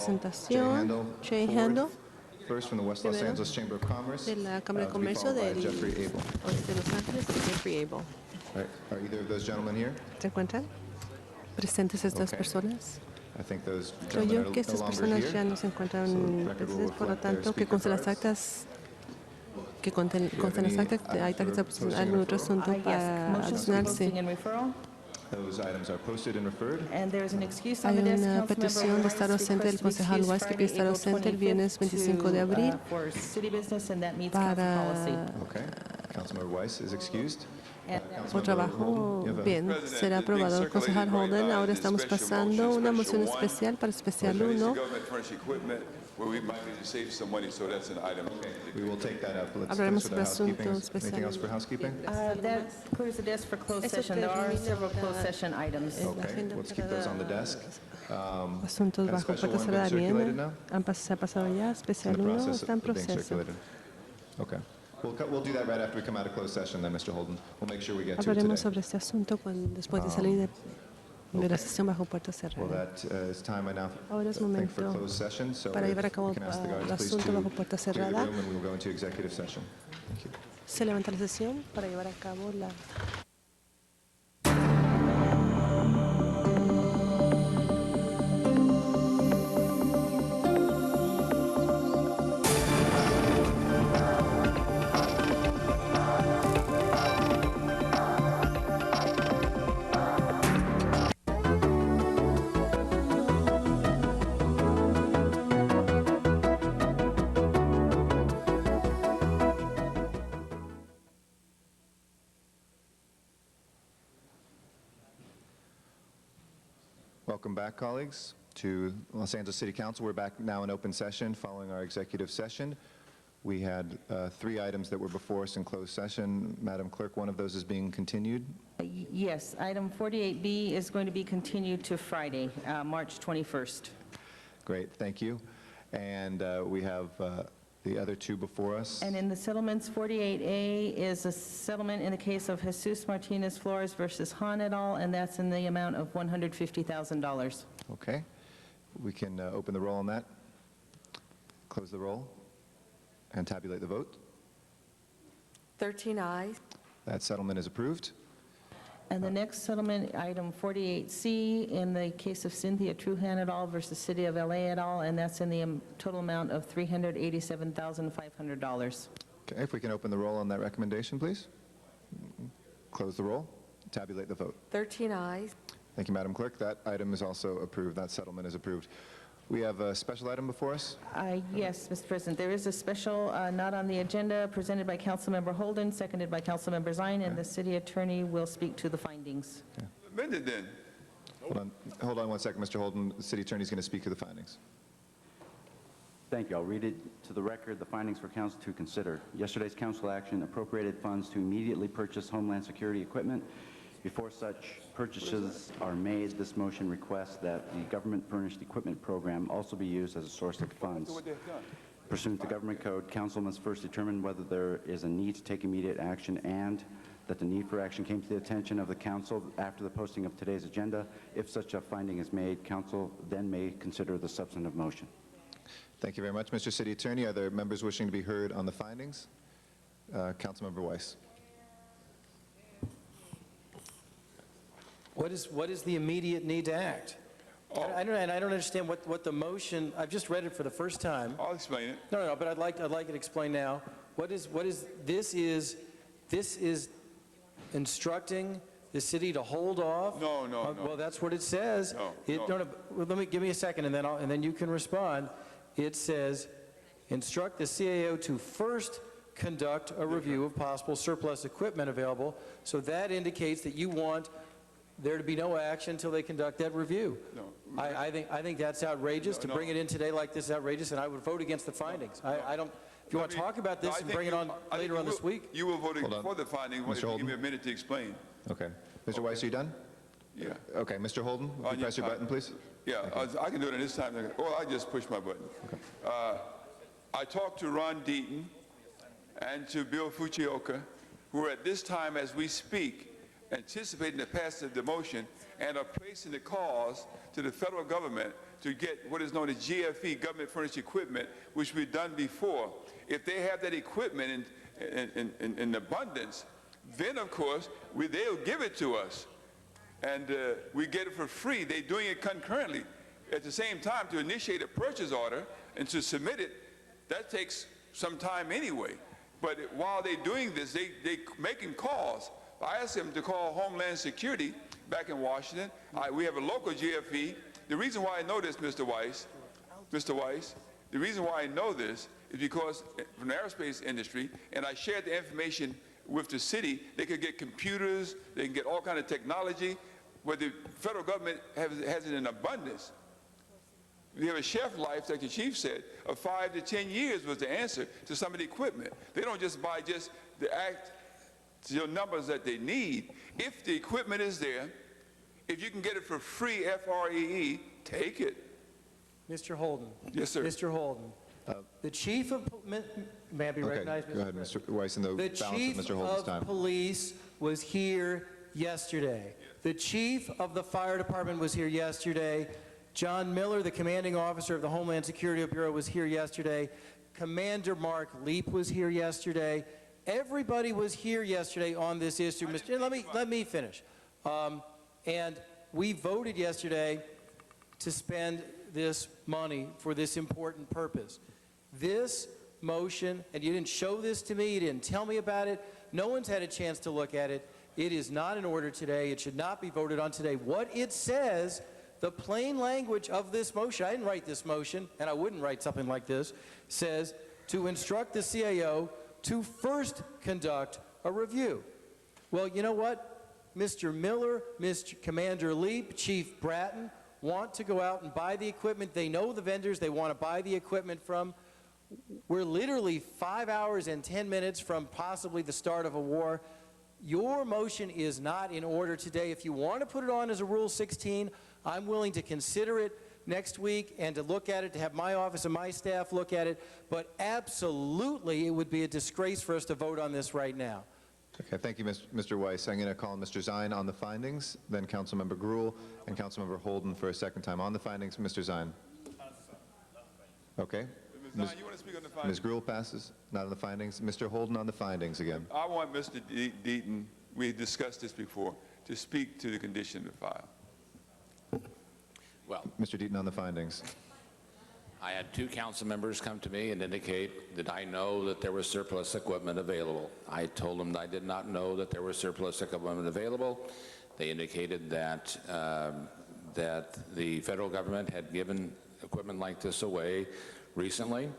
representación. Jay Handel, First from the West Los Primero, Angeles Chamber of Commerce. de la Cámara de to be Comercio followed by del Jeffrey Abel. Oeste de Los Ángeles, y Jeffrey Abel. Are either of those gentlemen here? ¿Se encuentran presentes estas Okay. personas? I think those Creo gentlemen yo que are no estas longer personas ya here. no se encuentran So the record will presentes, por lo reflect their tanto, que speaker conste las cards. actas que constan Do you have las any actas, hay items actas for de posting and algún otro referral? asunto Yes, para motion for adicionarse. posting and referral. Those items are posted and referred. And there is an excuse on Hay the desk. una Councilmember petición de estar Weiss ausente del requests to be concejal excused Weiss que pide estar Friday, ausente el April viernes 25 de 25th, abril for city business, and that meets council para policy. Okay. Councilmember Weiss is excused. And por Councilmember trabajo. Holden, you have a- Bien, será aprobado. Concejal Holden, ahora estamos pasando una moción especial para especial 1. Government furnished equipment where we might need to save some money, so that's an item. We will take that up. Let's Hablaremos finish with the sobre housekeeping. asuntos Anything else especiales. for housekeeping? that clears the desk for closed Eso session. There are termina several la- closed session items. la Okay, agenda let's keep para those on the desk. Asuntos Has bajo special puerta one cerrada been circulated bien. now? Se ha pasado ya. It's in Especial the 1 process está en of being proceso. circulated. Okay. We'll do that right after we come out of closed session then, Mr. Holden. We'll make sure we get to it Hablaremos today. sobre este asunto después de salir de la sesión bajo puerta Well, cerrada. that is time I now Ahora es think for momento closed session. So para if llevar a cabo we can ask the guards, el please, asunto to bajo puerta clear the cerrada. room and we will go into executive session. Thank you. Se levanta la sesión para llevar a cabo la... Welcome back, colleagues, to Los Angeles City Council. We're back now in open session following our executive session. We had 3 items that were before us in closed session. Madam Clerk, one of those is being continued. Yes, item 48B is going to be continued to Friday, March 21st. Great, thank you. And we have the other 2 before us. And in the settlements, 48A is a settlement in the case of Jesus Martinez Flores versus Han et al., and that's in the amount of $150,000. Okay. We can open the roll on that, close the roll, and tabulate the vote. 13 ayes. That settlement is approved. And the next settlement, item 48C, in the case of Cynthia Truhan et al. Versus City of LA et al., and that's in the total amount of $387,500. Okay, if we can open the roll on that recommendation, please. Close the roll, tabulate the vote. 13 ayes. Thank you, Madam Clerk. That item is also approved. That settlement is approved. We have a special item before us. Yes, Mr. President, there is a special, not on the agenda, presented by Councilmember Holden, seconded by Councilmember Zine, and the city attorney will speak to the findings. Amended then. Hold on one second, Mr. Holden. The city attorney is going to speak to the findings. Thank you. I'll read it to the record, the findings for council to consider. Yesterday's council action appropriated funds to immediately purchase Homeland Security equipment. Before such purchases are made, this motion requests that the government-furnished equipment program also be used as a source of funds. Pursuant to government code, council must first determine whether there is a need to take immediate action and that the need for action came to the attention of the council after the posting of today's agenda. If such a finding is made, council then may consider the substantive motion. Thank you very much, Mr. City Attorney. Are there members wishing to be heard on the findings? Councilmember Weiss. What is the immediate need to act? I don't understand what the motion, I've just read it for the first time. I'll explain it. No, but I'd like it explained now. This is instructing the city to hold off? No. Well, that's what it says. No. Well, give me a second, and then you can respond. It says, instruct the CAO to first conduct a review of possible surplus equipment available. So that indicates that you want there to be no action until they conduct that review. No. I think that's outrageous. To bring it in today like this is outrageous, and I would vote against the findings. I don't. If you want to talk about this and bring it on later on this week. You will vote Hold on. for the finding. Mr. If you Holden. give me a minute to explain. Okay. Mr. Weiss, are you done? Yeah. Okay, Mr. Holden, would you yeah, press your button, please? Yeah, I can do it in this time. Well, I just push my button. I talked to Ron Deaton and to Bill Fuchioka, who are at this time as we speak, anticipating the passage of the motion and are placing the cause to the federal government to get what is known as GFE, government furnished equipment, which we've done before. If they have that equipment in abundance, then of course they'll give it to us. And we get it for free. They're doing it concurrently. At the same time, to initiate a purchase order and to submit it, that takes some time anyway. But while they're doing this, they making calls. I asked them to call Homeland Security back in Washington. We have a local GFE. The reason why I know this, Mr. Weiss, the reason why I know this is because from the aerospace industry, and I shared the information with the city, they could get computers, they can get all kind of technology, where the federal government has it in abundance. We have a shelf life, like the chief said, of 5 to 10 years was the answer to some of the equipment. They don't just buy just the actual numbers that they need. If the equipment is there, if you can get it for free, F-R-E-E, take it. Mr. Holden. Yes, sir. Mr. Holden. The chief of, may I be recognized, Mr. Go ahead, Mr. Weiss, in the balance of Mr. Holden's time. The chief of police was here yesterday. The chief of the fire department was here yesterday. John Miller, the commanding officer of the Homeland Security Bureau, was here yesterday. Commander Mark Leap was here yesterday. Everybody was here yesterday on this issue. Let me finish. And we voted yesterday to spend this money for this important purpose. This motion, and you didn't show this to me, you didn't tell me about it, no one's had a chance to look at it. It is not in order today. It should not be voted on today. What it says, the plain language of this motion, I didn't write this motion, and I wouldn't write something like this, says to instruct the CAO to first conduct a review. Well, you know what? Mr. Miller, Mr. Commander Leap, Chief Bratton want to go out and buy the equipment. They know the vendors they want to buy the equipment from. We're literally 5 hours and 10 minutes from possibly the start of a war. Your motion is not in order today. If you want to put it on as a Rule 16, I'm willing to consider it next week and to look at it, to have my office and my staff look at it. But absolutely, it would be a disgrace for us to vote on this right now. Okay, thank you, Mr. Weiss. I'm going to call Mr. Zine on the findings, then Councilmember Gruhl and Councilmember Holden for a second time on the findings. Mr. Zine. Okay. Ms. Zine, you want to speak on the findings? Ms. Gruhl passes, not on the findings. Mr. Holden on the findings again. I want Mr. Deaton, we discussed this before, to speak to the condition of the file. Well, Mr. Deaton on the findings. I had 2 council members come to me and indicate that I know that there was surplus equipment available. I told them I did not know that there was surplus equipment available. They indicated that that the federal government had given equipment like this away recently.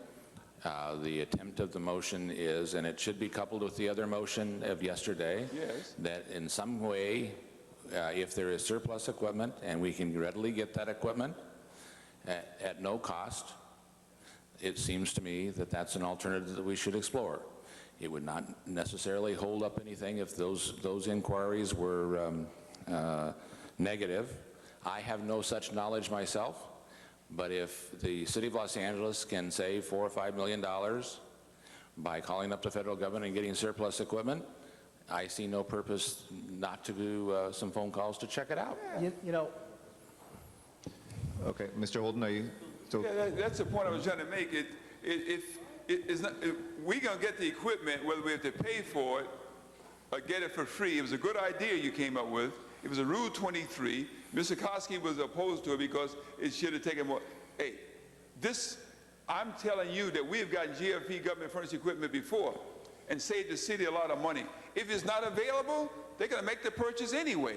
The attempt of the motion is, and it should be coupled with the other motion of yesterday, yes, that in some way, if there is surplus equipment and we can readily get that equipment at no cost, it seems to me that that's an alternative that we should explore. It would not necessarily hold up anything if those inquiries were negative. I have no such knowledge myself, but if the City of Los Angeles can save $4 or $5 million by calling up the federal government and getting surplus equipment, I see no purpose not to do some phone calls to check it out. You know, okay, Mr. Holden, are you still? Yeah, that's the point I was trying to make. We're going to get the equipment, whether we have to pay for it or get it for free. It was a good idea you came up with. It was a Rule 23. Mr. Koski was opposed to it because it should have taken more. Hey, I'm telling you that we have gotten GFE government furnished equipment before and saved the city a lot of money. If it's not available, they're going to make the purchase anyway.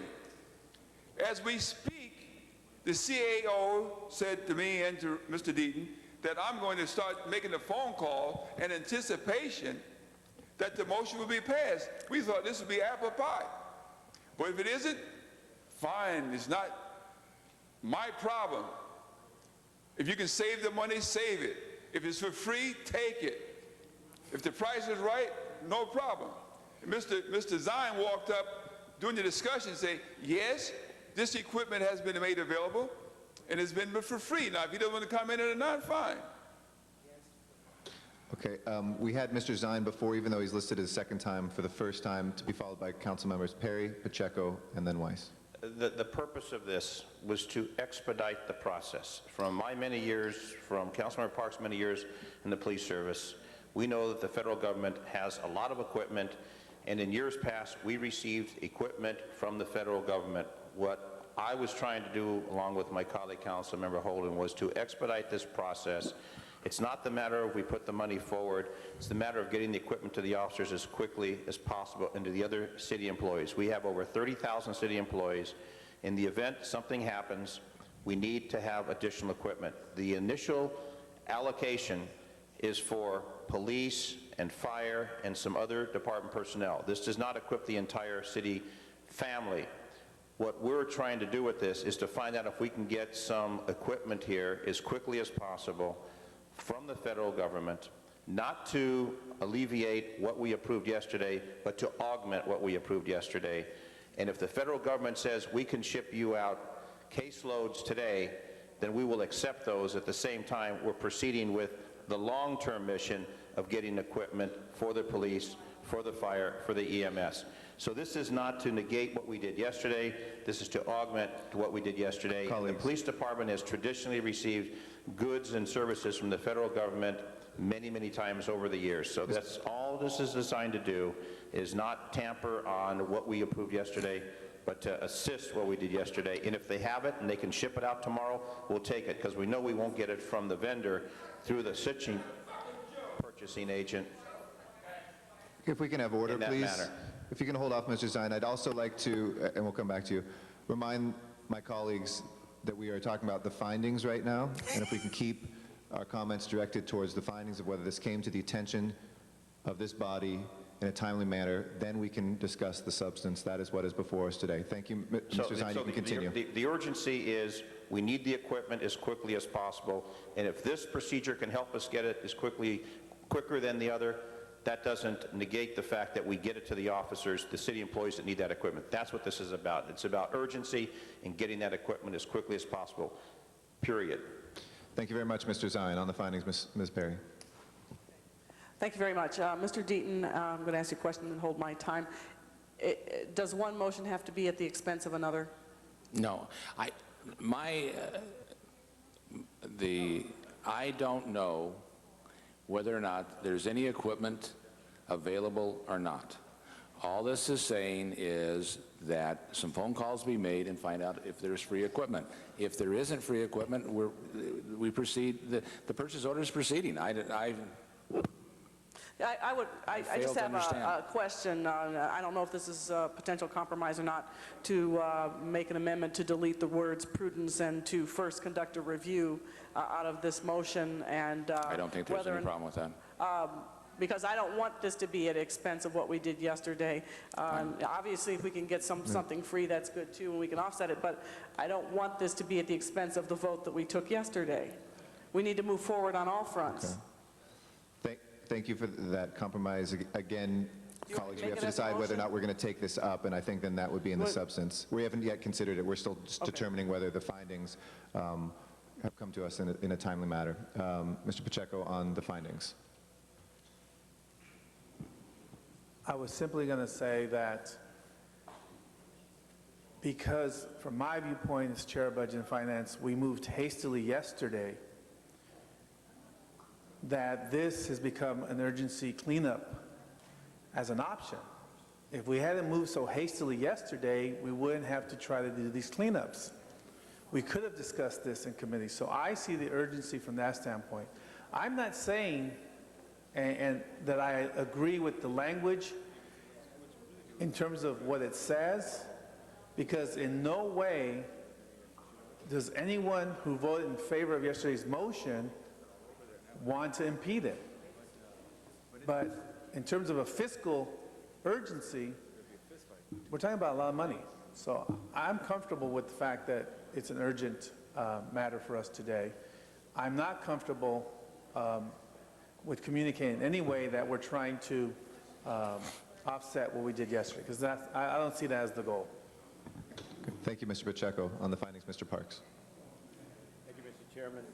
As we speak, the CAO said to me and to Mr. Deaton that I'm going to start making a phone call in anticipation that the motion will be passed. We thought this would be apple pie. But if it isn't, fine. It's not my problem. If you can save the money, save it. If it's for free, take it. If the price is right, no problem. And Mr. Zine walked up during the discussion and said, yes, this equipment has been made available and it's been for free. Now, if he doesn't want to comment on it or not, fine. Okay, we had Mr. Zine before, even though he's listed as second time for the first time, to be followed by Council Members Perry, Pacheco, and then Weiss. The purpose of this was to expedite the process. From my many years, from Councilmember Parks' many years in the police service, we know that the federal government has a lot of equipment, and in years past, we received equipment from the federal government, what I was trying to do, along with my colleague, Councilmember Holden, was to expedite this process. It's not the matter of we put the money forward, it's the matter of getting the equipment to the officers as quickly as possible and to the other city employees. We have over 30,000 city employees. In the event something happens, we need to have additional equipment. The initial allocation is for police and fire and some other department personnel. This does not equip the entire city family. What we're trying to do with this is to find out if we can get some equipment here as quickly as possible from the federal government, not to alleviate what we approved yesterday, but to augment what we approved yesterday. And if the federal government says we can ship you out caseloads today, then we will accept those. At the same time, we're proceeding with the long-term mission of getting equipment for the police, for the fire, for the EMS. So this is not to negate what we did yesterday. This is to augment to what we did yesterday. The police department has traditionally received goods and services from the federal government many, many times over the years. So that's all this is designed to do, is not tamper on what we approved yesterday, but to assist what we did yesterday. And if they have it and they can ship it out tomorrow, we'll take it, because we know we won't get it from the vendor through the Sitching purchasing agent. If we can have order, In that please. manner. If you can hold off, Mr. Zine, I'd also like to, and we'll come back to you, remind my colleagues that we are talking about the findings right now, and if we can keep our comments directed towards the findings of whether this came to the attention of this body in a timely manner, then we can discuss the substance. That is what is before us today. Thank you, Mr. Zine. You can continue. The urgency is we need the equipment as quickly as possible, and if this procedure can help us get it as quicker than the other, that doesn't negate the fact that we get it to the officers, the city employees that need that equipment. That's what this is about. It's about urgency and getting that equipment as quickly as possible, period. Thank you very much, Mr. Zine. On the findings, Ms. Perry. Thank you very much. Mr. Deaton, I'm going to ask you a question and hold my time. Does one motion have to be at the expense of another? No. I don't know whether or not there's any equipment available or not. All this is saying is that some phone calls be made and find out if there's free equipment. If there isn't free equipment, we proceed, the purchase order is proceeding. I just have a question. I don't know if this is a potential compromise or not, to make an amendment to delete the words prudence and to first conduct a review out of this motion, and I don't think there's any problem with that. because I don't want this to be at the expense of what we did yesterday. Obviously, if we can get something free, that's good too, and we can offset it, but I don't want this to be at the expense of the vote that we took yesterday. We need to move forward on all fronts. Okay. Thank you for that compromise. Again, colleagues, we have to decide whether or not we're going to take this up, and I think then that would be in the substance. We haven't yet considered it. We're still determining whether the findings have come to us in a timely manner. Mr. Pacheco, on the findings. I was simply going to say that because, from my viewpoint as Chair of Budget and Finance, we moved hastily yesterday, that this has become an urgency cleanup as an option. If we hadn't moved so hastily yesterday, we wouldn't have to try to do these cleanups. We could have discussed this in committee. So I see the urgency from that standpoint. I'm not saying and that I agree with the language in terms of what it says, because in no way does anyone who voted in favor of yesterday's motion want to impede it. But in terms of a fiscal urgency, we're talking about a lot of money. So I'm comfortable with the fact that it's an urgent matter for us today. I'm not comfortable with communicating in any way that we're trying to offset what we did yesterday, because I don't see that as the goal. Thank you, Mr. Pacheco. On the findings, Mr. Parks. Thank you, Mr. Chairman.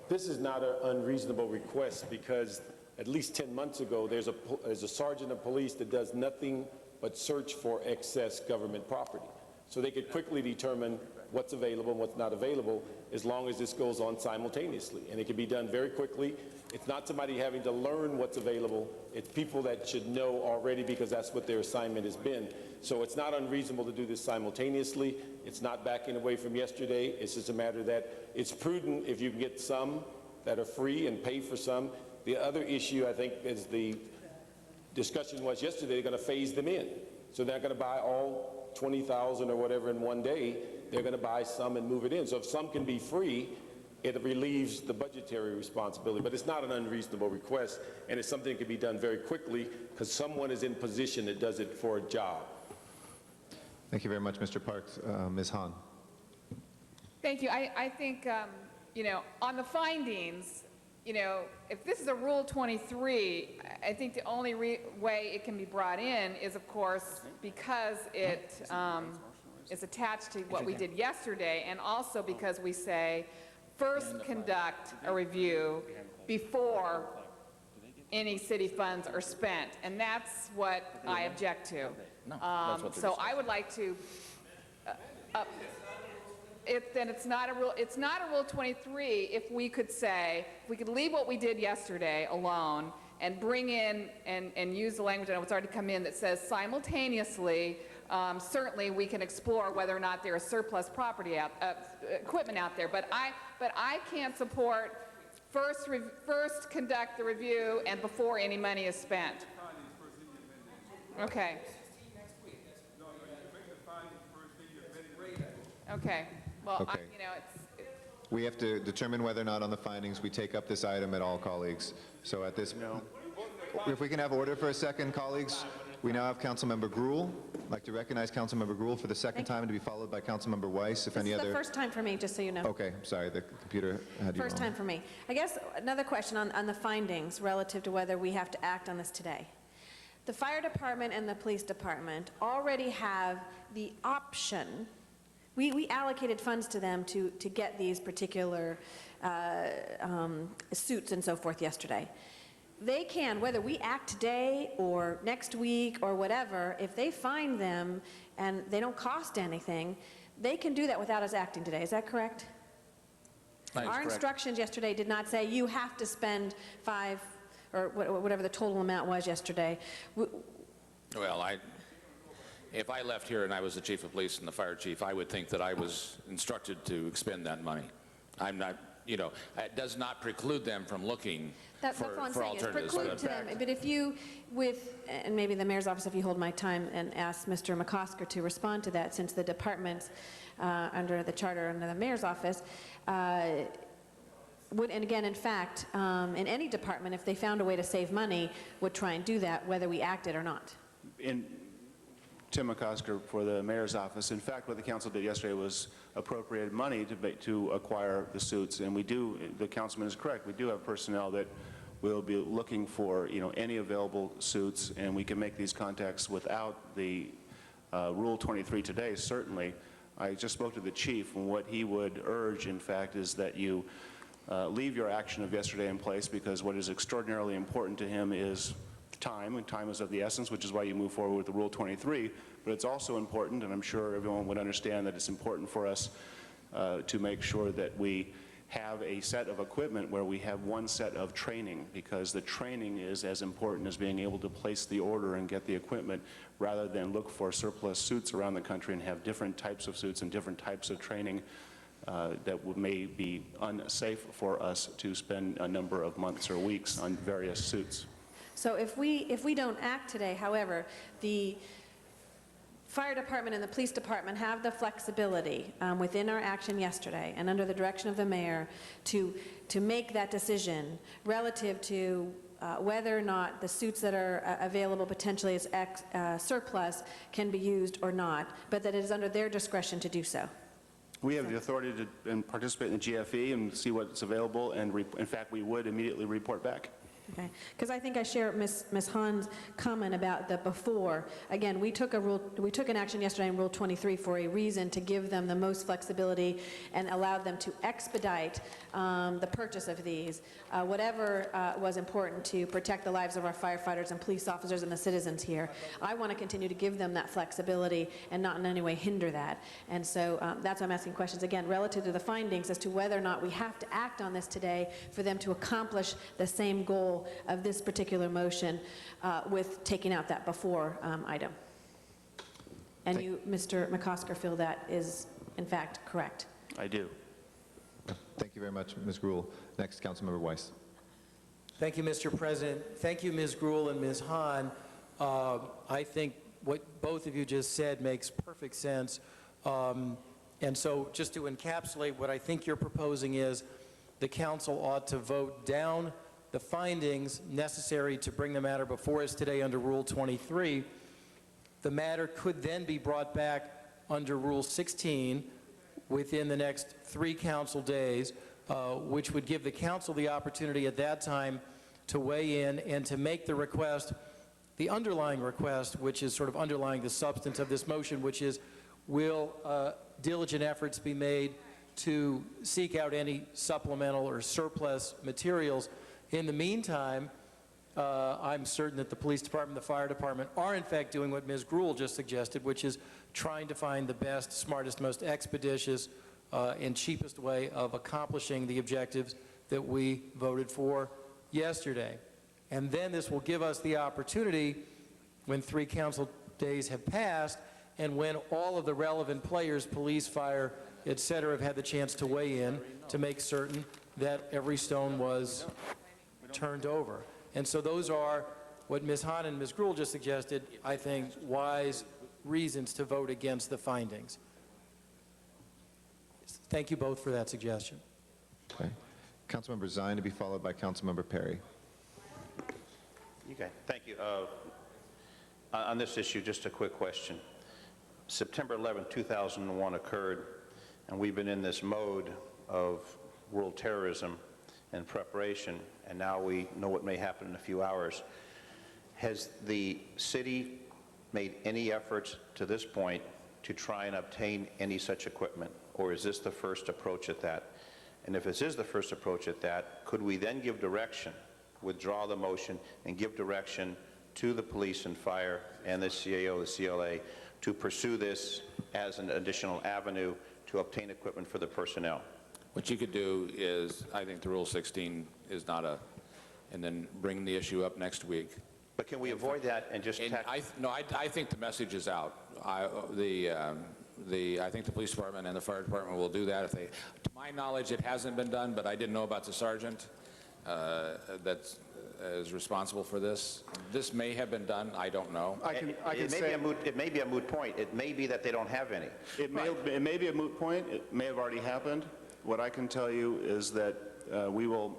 This is not an unreasonable request, because at least 10 months ago, there's a sergeant of police that does nothing but search for excess government property. So they could quickly determine what's available and what's not available, as long as this goes on simultaneously. And it can be done very quickly. It's not somebody having to learn what's available. It's people that should know already because that's what their assignment has been. So it's not unreasonable to do this simultaneously. It's not backing away from yesterday. It's just a matter that it's prudent if you can get some that are free and pay for some. The other issue, I think, is the discussion was yesterday, they're going to phase them in. So they're not going to buy all 20,000 or whatever in one day. They're going to buy some and move it in. So if some can be free, it relieves the budgetary responsibility. But it's not an unreasonable request, and it's something that can be done very quickly because someone is in position that does it for a job. Thank you very much, Mr. Parks. Ms. Han. Thank you. I think, you know, on the findings, you know, if this is a Rule 23, I think the only way it can be brought in is, of course, because it is attached to what we did yesterday, and also because we say, first conduct a review before any city funds are spent, and that's what I object to. So I would like to, then it's not a Rule 23 if we could say, if we could leave what we did yesterday alone and bring in and use the language, and it's already come in, that says simultaneously, certainly we can explore whether or not there is surplus property equipment out there. But I can't support first conduct the review and before any money is spent. Okay. Okay. Well, Okay. you know, We have to determine whether or not on the findings we take up this item at all, colleagues. So at this, if we can have order for a second, colleagues. We now have Councilmember Gruhl. I'd like to recognize Councilmember Gruhl for the second time, to be followed by Councilmember Weiss. If This any is other. the first time for me, just so you know. Okay, sorry, the computer had you First wrong. time for me. I guess another question on the findings relative to whether we have to act on this today. The fire department and the police department already have the option. We allocated funds to them to get these particular suits and so forth yesterday. They can, whether we act today or next week or whatever, if they find them and they don't cost anything, they can do that without us acting today. Is that correct? That is Our correct. instructions yesterday did not say you have to spend 5 or whatever the total amount was yesterday. Well, if I left here and I was the chief of police and the fire chief, I would think that I was instructed to expend that money. I'm not, you know, it does not preclude them from looking That's for what I'm saying, it's alternatives. preclude to them. But if you, and maybe the mayor's office, if you hold my time and ask Mr. McCosker to respond to that, since the departments under the charter, under the mayor's office, would, and again, in fact, in any department, if they found a way to save money, would try and do that, whether we acted or not. Tim McCosker for the mayor's office. In fact, what the council did yesterday was appropriated money to acquire the suits, and we do, the councilman is correct, we do have personnel that will be looking for, you know, any available suits, and we can make these contacts without the Rule 23 today, certainly. I just spoke to the chief, and what he would urge, in fact, is that you leave your action of yesterday in place, because what is extraordinarily important to him is time, and time is of the essence, which is why you move forward with the Rule 23. But it's also important, and I'm sure everyone would understand that it's important for us to make sure that we have a set of equipment where we have one set of training, because the training is as important as being able to place the order and get the equipment, rather than look for surplus suits around the country and have different types of suits and different types of training that may be unsafe for us to spend a number of months or weeks on various suits. So if we don't act today, however, the fire department and the police department have the flexibility within our action yesterday and under the direction of the mayor to make that decision relative to whether or not the suits that are available potentially as surplus can be used or not, but that it is under their discretion to do so. We have the authority to participate in the GFE and see what's available, and in fact, we would immediately report back. Okay, because I think I share Ms. Hahn's comment about the before. Again, we took an action yesterday in Rule 23 for a reason, to give them the most flexibility and allowed them to expedite the purchase of these, whatever was important to protect the lives of our firefighters and police officers and the citizens here. I want to continue to give them that flexibility and not in any way hinder that. And so that's why I'm asking questions, again, relative to the findings as to whether or not we have to act on this today for them to accomplish the same goal of this particular motion with taking out that before item. And you, Mr. McCosker, feel that is, in fact, correct? I do. Thank you very much, Ms. Gruhl. Next, Councilmember Weiss. Thank you, Mr. President. Thank you, Ms. Gruhl and Ms. Hahn. I think what both of you just said makes perfect sense. And so just to encapsulate what I think you're proposing is the council ought to vote down the findings necessary to bring the matter before us today under Rule 23. The matter could then be brought back under Rule 16 within the next 3 council days, which would give the council the opportunity at that time to weigh in and to make the request, the underlying request, which is sort of underlying the substance of this motion, which is, will diligent efforts be made to seek out any supplemental or surplus materials. In the meantime, I'm certain that the police department, the fire department are in fact doing what Ms. Gruhl just suggested, which is trying to find the best, smartest, most expeditious and cheapest way of accomplishing the objectives that we voted for yesterday. And then this will give us the opportunity, when 3 council days have passed and when all of the relevant players, police, fire, et cetera, have had the chance to weigh in, to make certain that every stone was turned over. And so those are what Ms. Hahn and Ms. Gruhl just suggested, I think, wise reasons to vote against the findings. Thank you both for that suggestion. Okay. Councilmember Zine to be followed by Councilmember Perry. Okay, thank you. On this issue, just a quick question. September 11, 2001 occurred, and we've been in this mode of world terrorism and preparation, and now we know what may happen in a few hours. Has the city made any efforts to this point to try and obtain any such equipment, or is this the first approach at that? And if this is the first approach at that, could we then give direction, withdraw the motion, and give direction to the police and fire and the CAO, the CLA, to pursue this as an additional avenue to obtain equipment for the personnel? What you could do is, I think the Rule 16 is not a, and then bring the issue up next week. But can we avoid that and just No, I think the message is out. I think the police department and the fire department will do that. If they, to my knowledge, it hasn't been done, but I didn't know about the sergeant that is responsible for this. This may have been done. I don't know. It may be a moot point. It may be that they don't have any. It may be a moot point. It may have already happened. What I can tell you is that we will,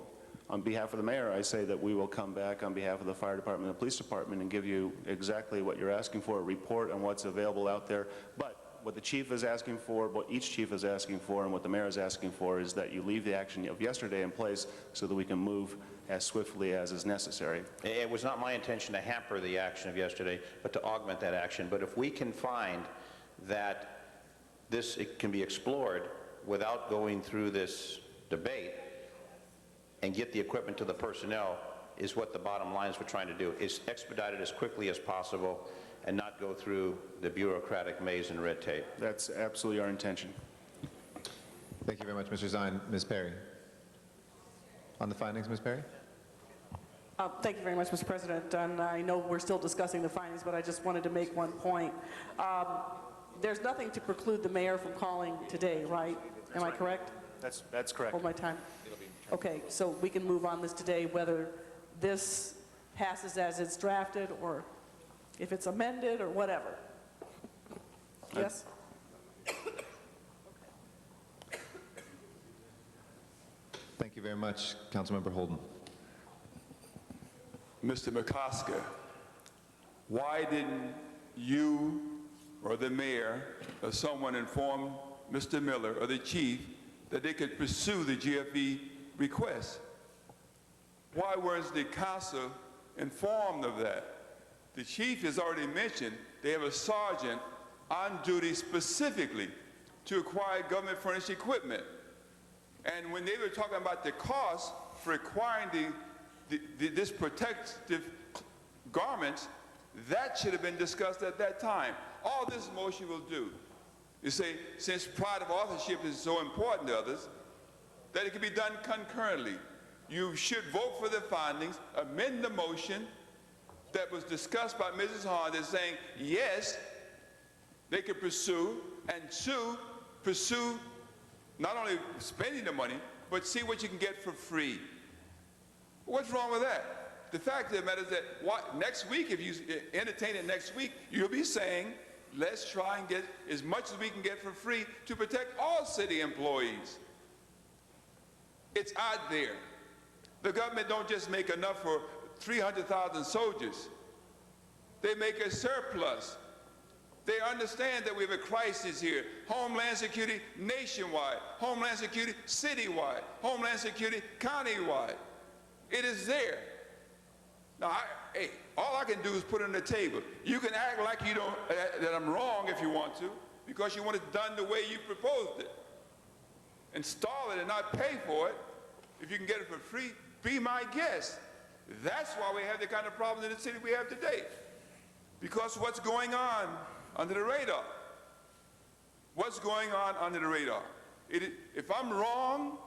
on behalf of the mayor, I say that we will come back on behalf of the fire department and the police department and give you exactly what you're asking for, a report on what's available out there. But what the chief is asking for, what each chief is asking for, and what the mayor is asking for is that you leave the action of yesterday in place so that we can move as swiftly as is necessary. It was not my intention to hamper the action of yesterday, but to augment that action. But if we can find that it can be explored without going through this debate and get the equipment to the personnel, is what the bottom line is we're trying to do, is expedite it as quickly as possible and not go through the bureaucratic maze and red tape. That's absolutely our intention. Thank you very much, Mr. Zine. Ms. Perry. On the findings, Ms. Perry? Thank you very much, Mr. President. And I know we're still discussing the findings, but I just wanted to make one point. There's nothing to preclude the mayor from calling today, right? Am I correct? That's correct. Hold my time. Okay, so we can move on this today, whether this passes as it's drafted or if it's amended or whatever. Yes? Thank you very much. Councilmember Holden. Mr. McCosker, why didn't you or the mayor or someone inform Mr. Miller or the chief that they could pursue the GFE request? Why weren't the council informed of that? The chief has already mentioned they have a sergeant on duty specifically to acquire government furnished equipment. And when they were talking about the cost for acquiring this protective garments, that should have been discussed at that time. All this motion will do is say, since pride of authorship is so important to others, that it can be done concurrently. You should vote for the findings, amend the motion that was discussed by Mrs. Hahn, that's saying, yes, they could pursue, and two, pursue not only spending the money, but see what you can get for free. What's wrong with that? The fact of the matter is that next week, if you entertain it next week, you'll be saying, let's try and get as much as we can get for free to protect all city employees. It's out there. The government don't just make enough for 300,000 soldiers. They make a surplus. They understand that we have a crisis here. Homeland Security nationwide, Homeland Security citywide, Homeland Security countywide. It is there. Now, hey, all I can do is put it on the table. You can act like you don't, that I'm wrong if you want to, because you want it done the way you proposed it. Install it and not pay for it. If you can get it for free, be my guest. That's why we have the kind of problems in the city we have today. Because what's going on under the radar? What's going on under the radar? If I'm wrong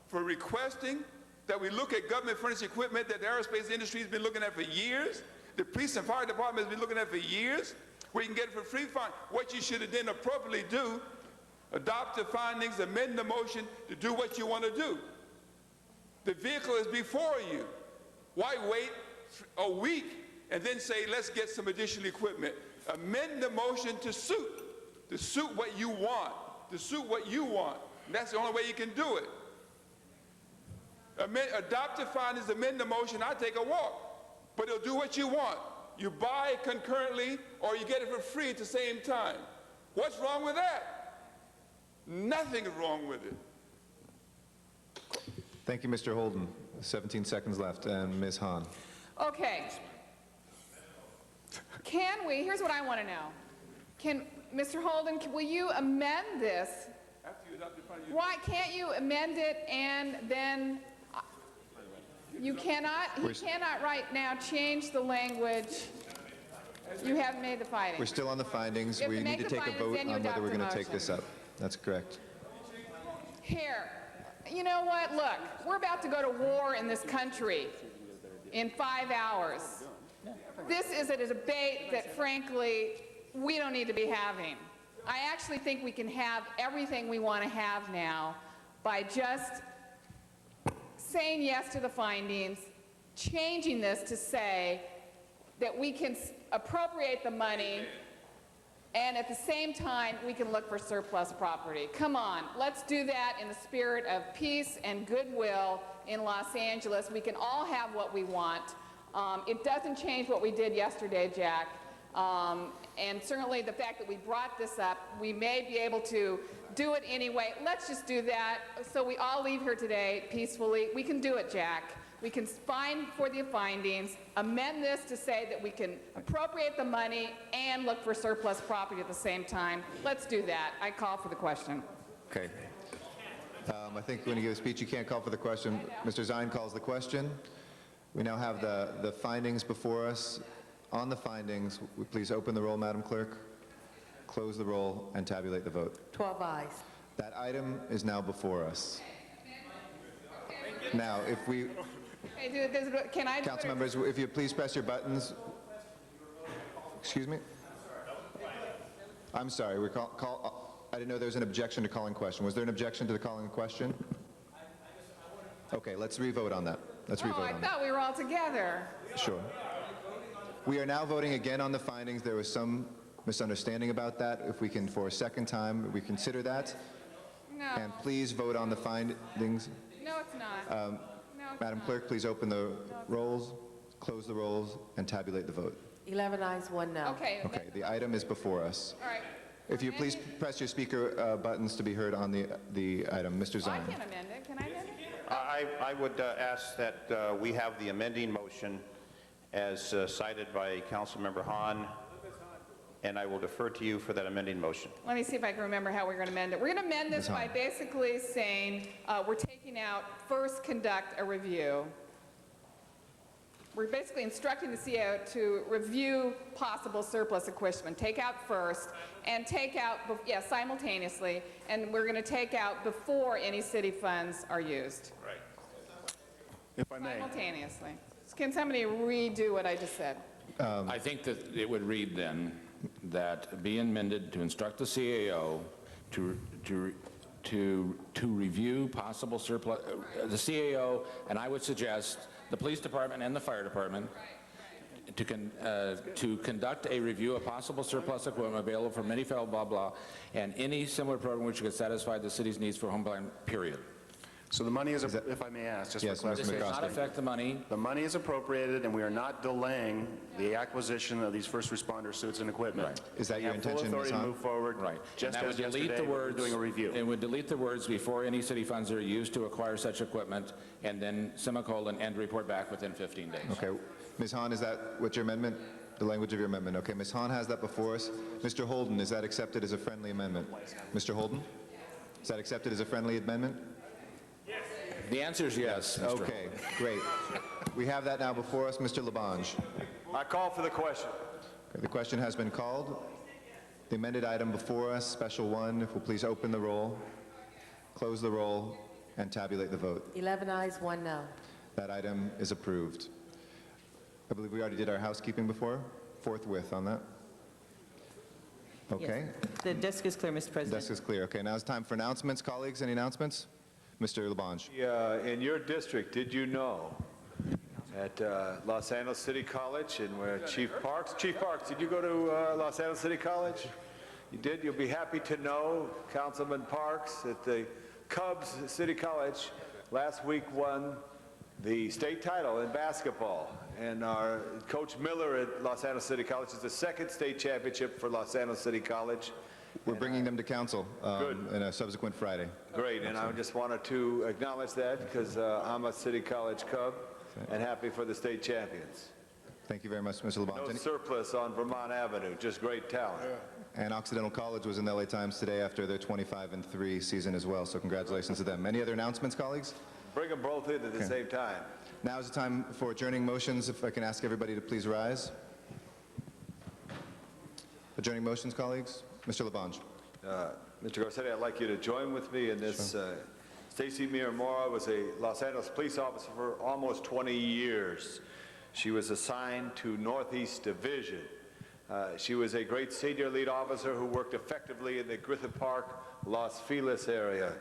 for requesting that we look at government furnished equipment that the aerospace industry has been looking at for years, the police and fire department has been looking at for years, where you can get it for free, fine. What you should have then appropriately do, adopt the findings, amend the motion to do what you want to do. The vehicle is before you. Why wait a week and then say, let's get some additional equipment? Amend the motion to suit what you want, to suit what you want. And that's the only way you can do it. Adopt the findings, amend the motion, I take a walk. But it'll do what you want. You buy it concurrently or you get it for free at the same time. What's wrong with that? Nothing is wrong with it. Thank you, Mr. Holden. 17 seconds left, and Ms. Hahn. Okay. Here's what I want to know. Mr. Holden, will you amend this? After you adopt the findings, Why can't you amend it and then, you cannot right now change the language. You haven't made the findings. We're still on the findings. You have We to need make to the take a findings, vote then you on whether adopt we're the going to take motion. this up. That's correct. Here, you know what, look, we're about to go to war in this country in 5 hours. This is a debate that, frankly, we don't need to be having. I actually think we can have everything we want to have now by just saying yes to the findings, changing this to say that we can appropriate the money, and at the same time, we can look for surplus property. Come on, let's do that in the spirit of peace and goodwill in Los Angeles. We can all have what we want. It doesn't change what we did yesterday, Jack. And certainly the fact that we brought this up, we may be able to do it anyway. Let's just do that so we all leave here today peacefully. We can do it, Jack. We can find for the findings, amend this to say that we can appropriate the money and look for surplus property at the same time. Let's do that. I call for the question. Okay. I think when you give a speech, you can't call for the question. Mr. Zine calls the question. We now have the findings before us. On the findings, please open the roll, Madam Clerk, close the roll, and tabulate the vote. 12 ayes. That item is now before us. Now, if we... Hey, can I... Council members, if you please press your buttons. Excuse me? I'm sorry, I didn't know there was an objection to calling question. Was there an objection to the calling question? Okay, let's re-vote on that. Let's re-vote I on that. thought we were all together. Sure. We are now voting again on the findings. There was some misunderstanding about that. If we can, for a second time, reconsider that. No. And please vote on the findings. No, it's not. No, it's Madam not. Clerk, please open the rolls, close the rolls, and tabulate the vote. 11 ayes, 1 no. Okay. Okay, the item is before us. All right. If you please press your speaker buttons to be heard on the item. Mr. Oh, I Zine. can't amend it. Can I amend it? I would ask that we have the amending motion as cited by Councilmember Hahn, and I will defer to you for that amending motion. Let me see if I can remember how we're going to amend it. We're going to amend this by basically saying we're taking out first conduct a review. We're basically instructing the CAO to review possible surplus equipment, take out first, and take out, simultaneously, and we're going to take out before any city funds are used. Right. If I may. Simultaneously. Can somebody redo what I just said? I think that it would read then that be amended to instruct the CAO to review possible surplus, the CAO, and I would suggest the police department and the fire department to conduct a review of possible surplus equipment available from any federal blah blah and any similar program which could satisfy the city's needs for homeland, period. So the money is, if I may ask, just Yes, for Mr. This does not clarification. affect the money. The money is appropriated, and we are not delaying the acquisition of these first responder suits and equipment. Right. Is that We your have full intention, authority Ms. to Hahn? move forward. Right. Just And that as would delete yesterday, the we're words. doing a review. It would delete the words before any city funds are used to acquire such equipment, and then semicolon, and report back within 15 days. Okay. Ms. Hahn, is that what your amendment, the language of your amendment? Okay, Ms. Hahn has that before us. Mr. Holden, is that accepted as a friendly amendment? Mr. Holden? Is that accepted as a friendly amendment? The answer is yes, Mr. Okay, great. We have that now before us. Mr. Labange. I call for the question. Okay, the question has been called. The amended item before us, special one, if we'll please open the roll, close the roll, and tabulate the vote. 11 ayes, 1 no. That item is approved. I believe we already did our housekeeping before, forthwith on that. Okay, The desk is clear, Mr. the President. desk is clear. Okay, now it's time for announcements. Colleagues, any announcements? Mr. Labange. In your district, did you know at Los Angeles City College and where Chief Parks, did you go to Los Angeles City College? You did? You'll be happy to know Councilman Parks at the Cubs City College last week won the state title in basketball. And our Coach Miller at Los Angeles City College is the second state championship for Los Angeles City College. We're bringing them to council Good. in a subsequent Friday. Great, and I just wanted to acknowledge that because I'm a City College Cub and happy for the state champions. Thank you very much, Mr. Labange. No surplus on Vermont Avenue, just great talent. And Occidental College was in the LA Times today after their 25-3 season as well, so congratulations to them. Any other announcements, colleagues? Bring them both in at the same time. Now is the time for adjourning motions. If I can ask everybody to please rise. Adjourning motions, colleagues. Mr. Labange. Mr. Garcetti, I'd like you to join with me in this. Stacy Miramora was a Los Angeles police officer for almost 20 years. She was assigned to Northeast Division. She was a great senior lead officer who worked effectively in the Griffith Park, Los Feliz area.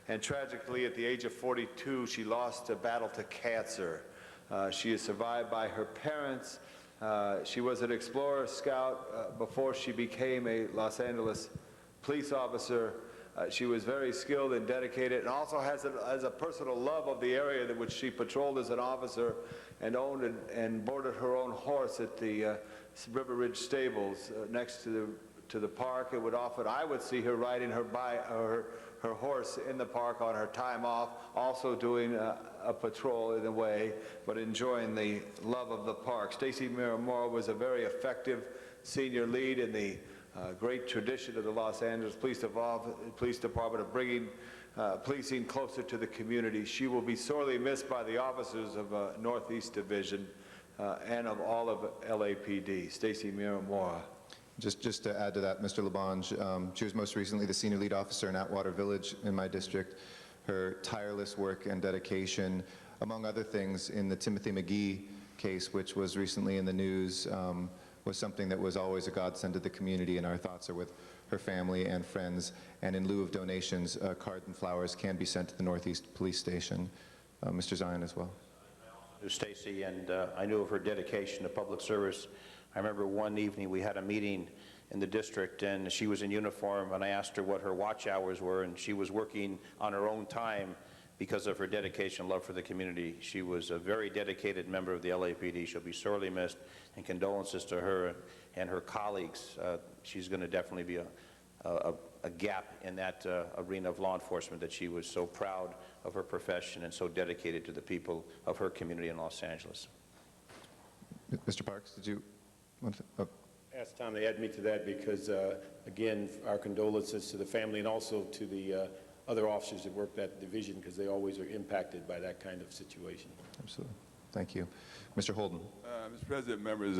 And tragically, at the age of 42, she lost a battle to cancer. She is survived by her parents. She was an Explorer Scout before she became a Los Angeles police officer. She was very skilled and dedicated, and also has a personal love of the area in which she patrolled as an officer and owned and boarded her own horse at the River Ridge Stables next to the park. It would often, I would see her riding her horse in the park on her time off, also doing a patrol in a way, but enjoying the love of the park. Stacy Miramora was a very effective senior lead in the great tradition of the Los Angeles Police Department of bringing policing closer to the community. She will be sorely missed by the officers of Northeast Division and of all of LAPD. Stacy Miramora. Just to add to that, Mr. Labange, she was most recently the senior lead officer in Atwater Village in my district. Her tireless work and dedication, among other things, in the Timothy McGee case, which was recently in the news, was something that was always a godsend to the community, and our thoughts are with her family and friends. And in lieu of donations, cards and flowers can be sent to the Northeast Police Station. Mr. Zion as well. Stacy, and I knew of her dedication to public service. I remember one evening we had a meeting in the district, and she was in uniform, and I asked her what her watch hours were, and she was working on her own time because of her dedication and love for the community. She was a very dedicated member of the LAPD. She'll be sorely missed, and condolences to her and her colleagues. She's going to definitely be a gap in that arena of law enforcement, that she was so proud of her profession and so dedicated to the people of her community in Los Angeles. Mr. Parks, did you want to? Ask Tom to add me to that because, again, our condolences to the family and also to the other officers that work that division, because they always are impacted by that kind of situation. Absolutely. Thank you. Mr. Holden. Mr. President, members,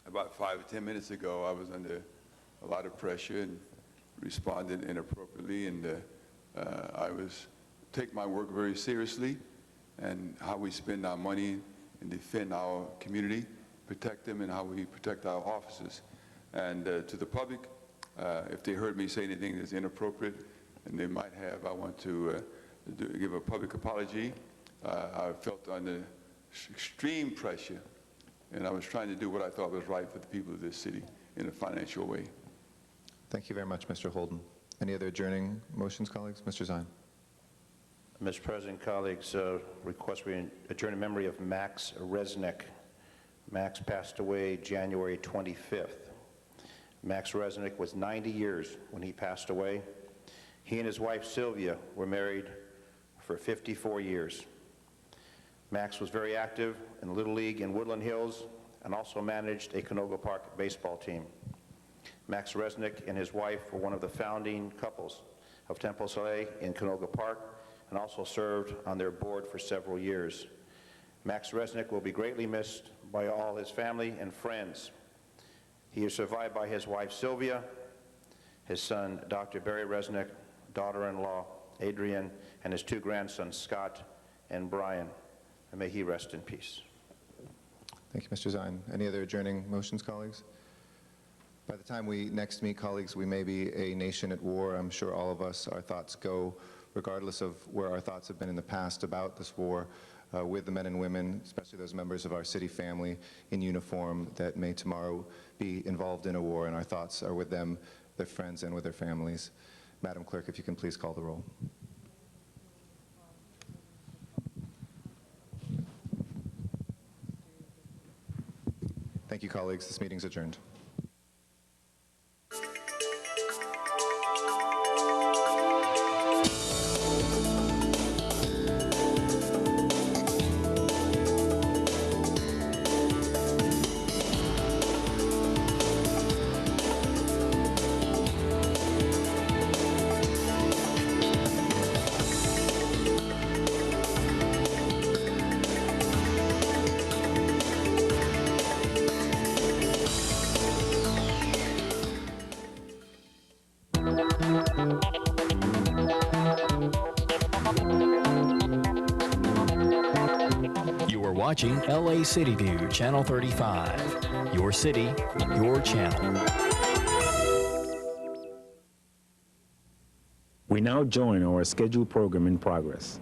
about 5 or 10 minutes ago, I was under a lot of pressure and responded inappropriately, and I take my work very seriously, and how we spend our money and defend our community, protect them, and how we protect our officers. And to the public, if they heard me say anything that's inappropriate, and they might have, I want to give a public apology. I felt under extreme pressure, and I was trying to do what I thought was right for the people of this city in a financial way. Thank you very much, Mr. Holden. Any other adjourning motions, colleagues? Mr. Zine. Mr. President, colleagues, request we adjourn in memory of Max Resnick. Max passed away January 25th. Max Resnick was 90 years when he passed away. He and his wife Sylvia were married for 54 years. Max was very active in Little League in Woodland Hills and also managed a Canoga Park baseball team. Max Resnick and his wife were one of the founding couples of Temple Soleil in Canoga Park and also served on their board for several years. Max Resnick will be greatly missed by all his family and friends. He is survived by his wife Sylvia, his son Dr. Barry Resnick, daughter-in-law Adrian, and his 2 grandsons Scott and Brian. And may he rest in peace. Thank you, Mr. Zine. Any other adjourning motions, colleagues? By the time we next meet, colleagues, we may be a nation at war. I'm sure all of us, our thoughts go, regardless of where our thoughts have been in the past about this war, with the men and women, especially those members of our city family in uniform that may tomorrow be involved in a war, and our thoughts are with them, their friends, and with their families. Madam Clerk, if you can please call the roll. Thank you, colleagues. This meeting is adjourned. Watching LA City View, Channel 35. Your city, your channel. We now join our scheduled program in progress.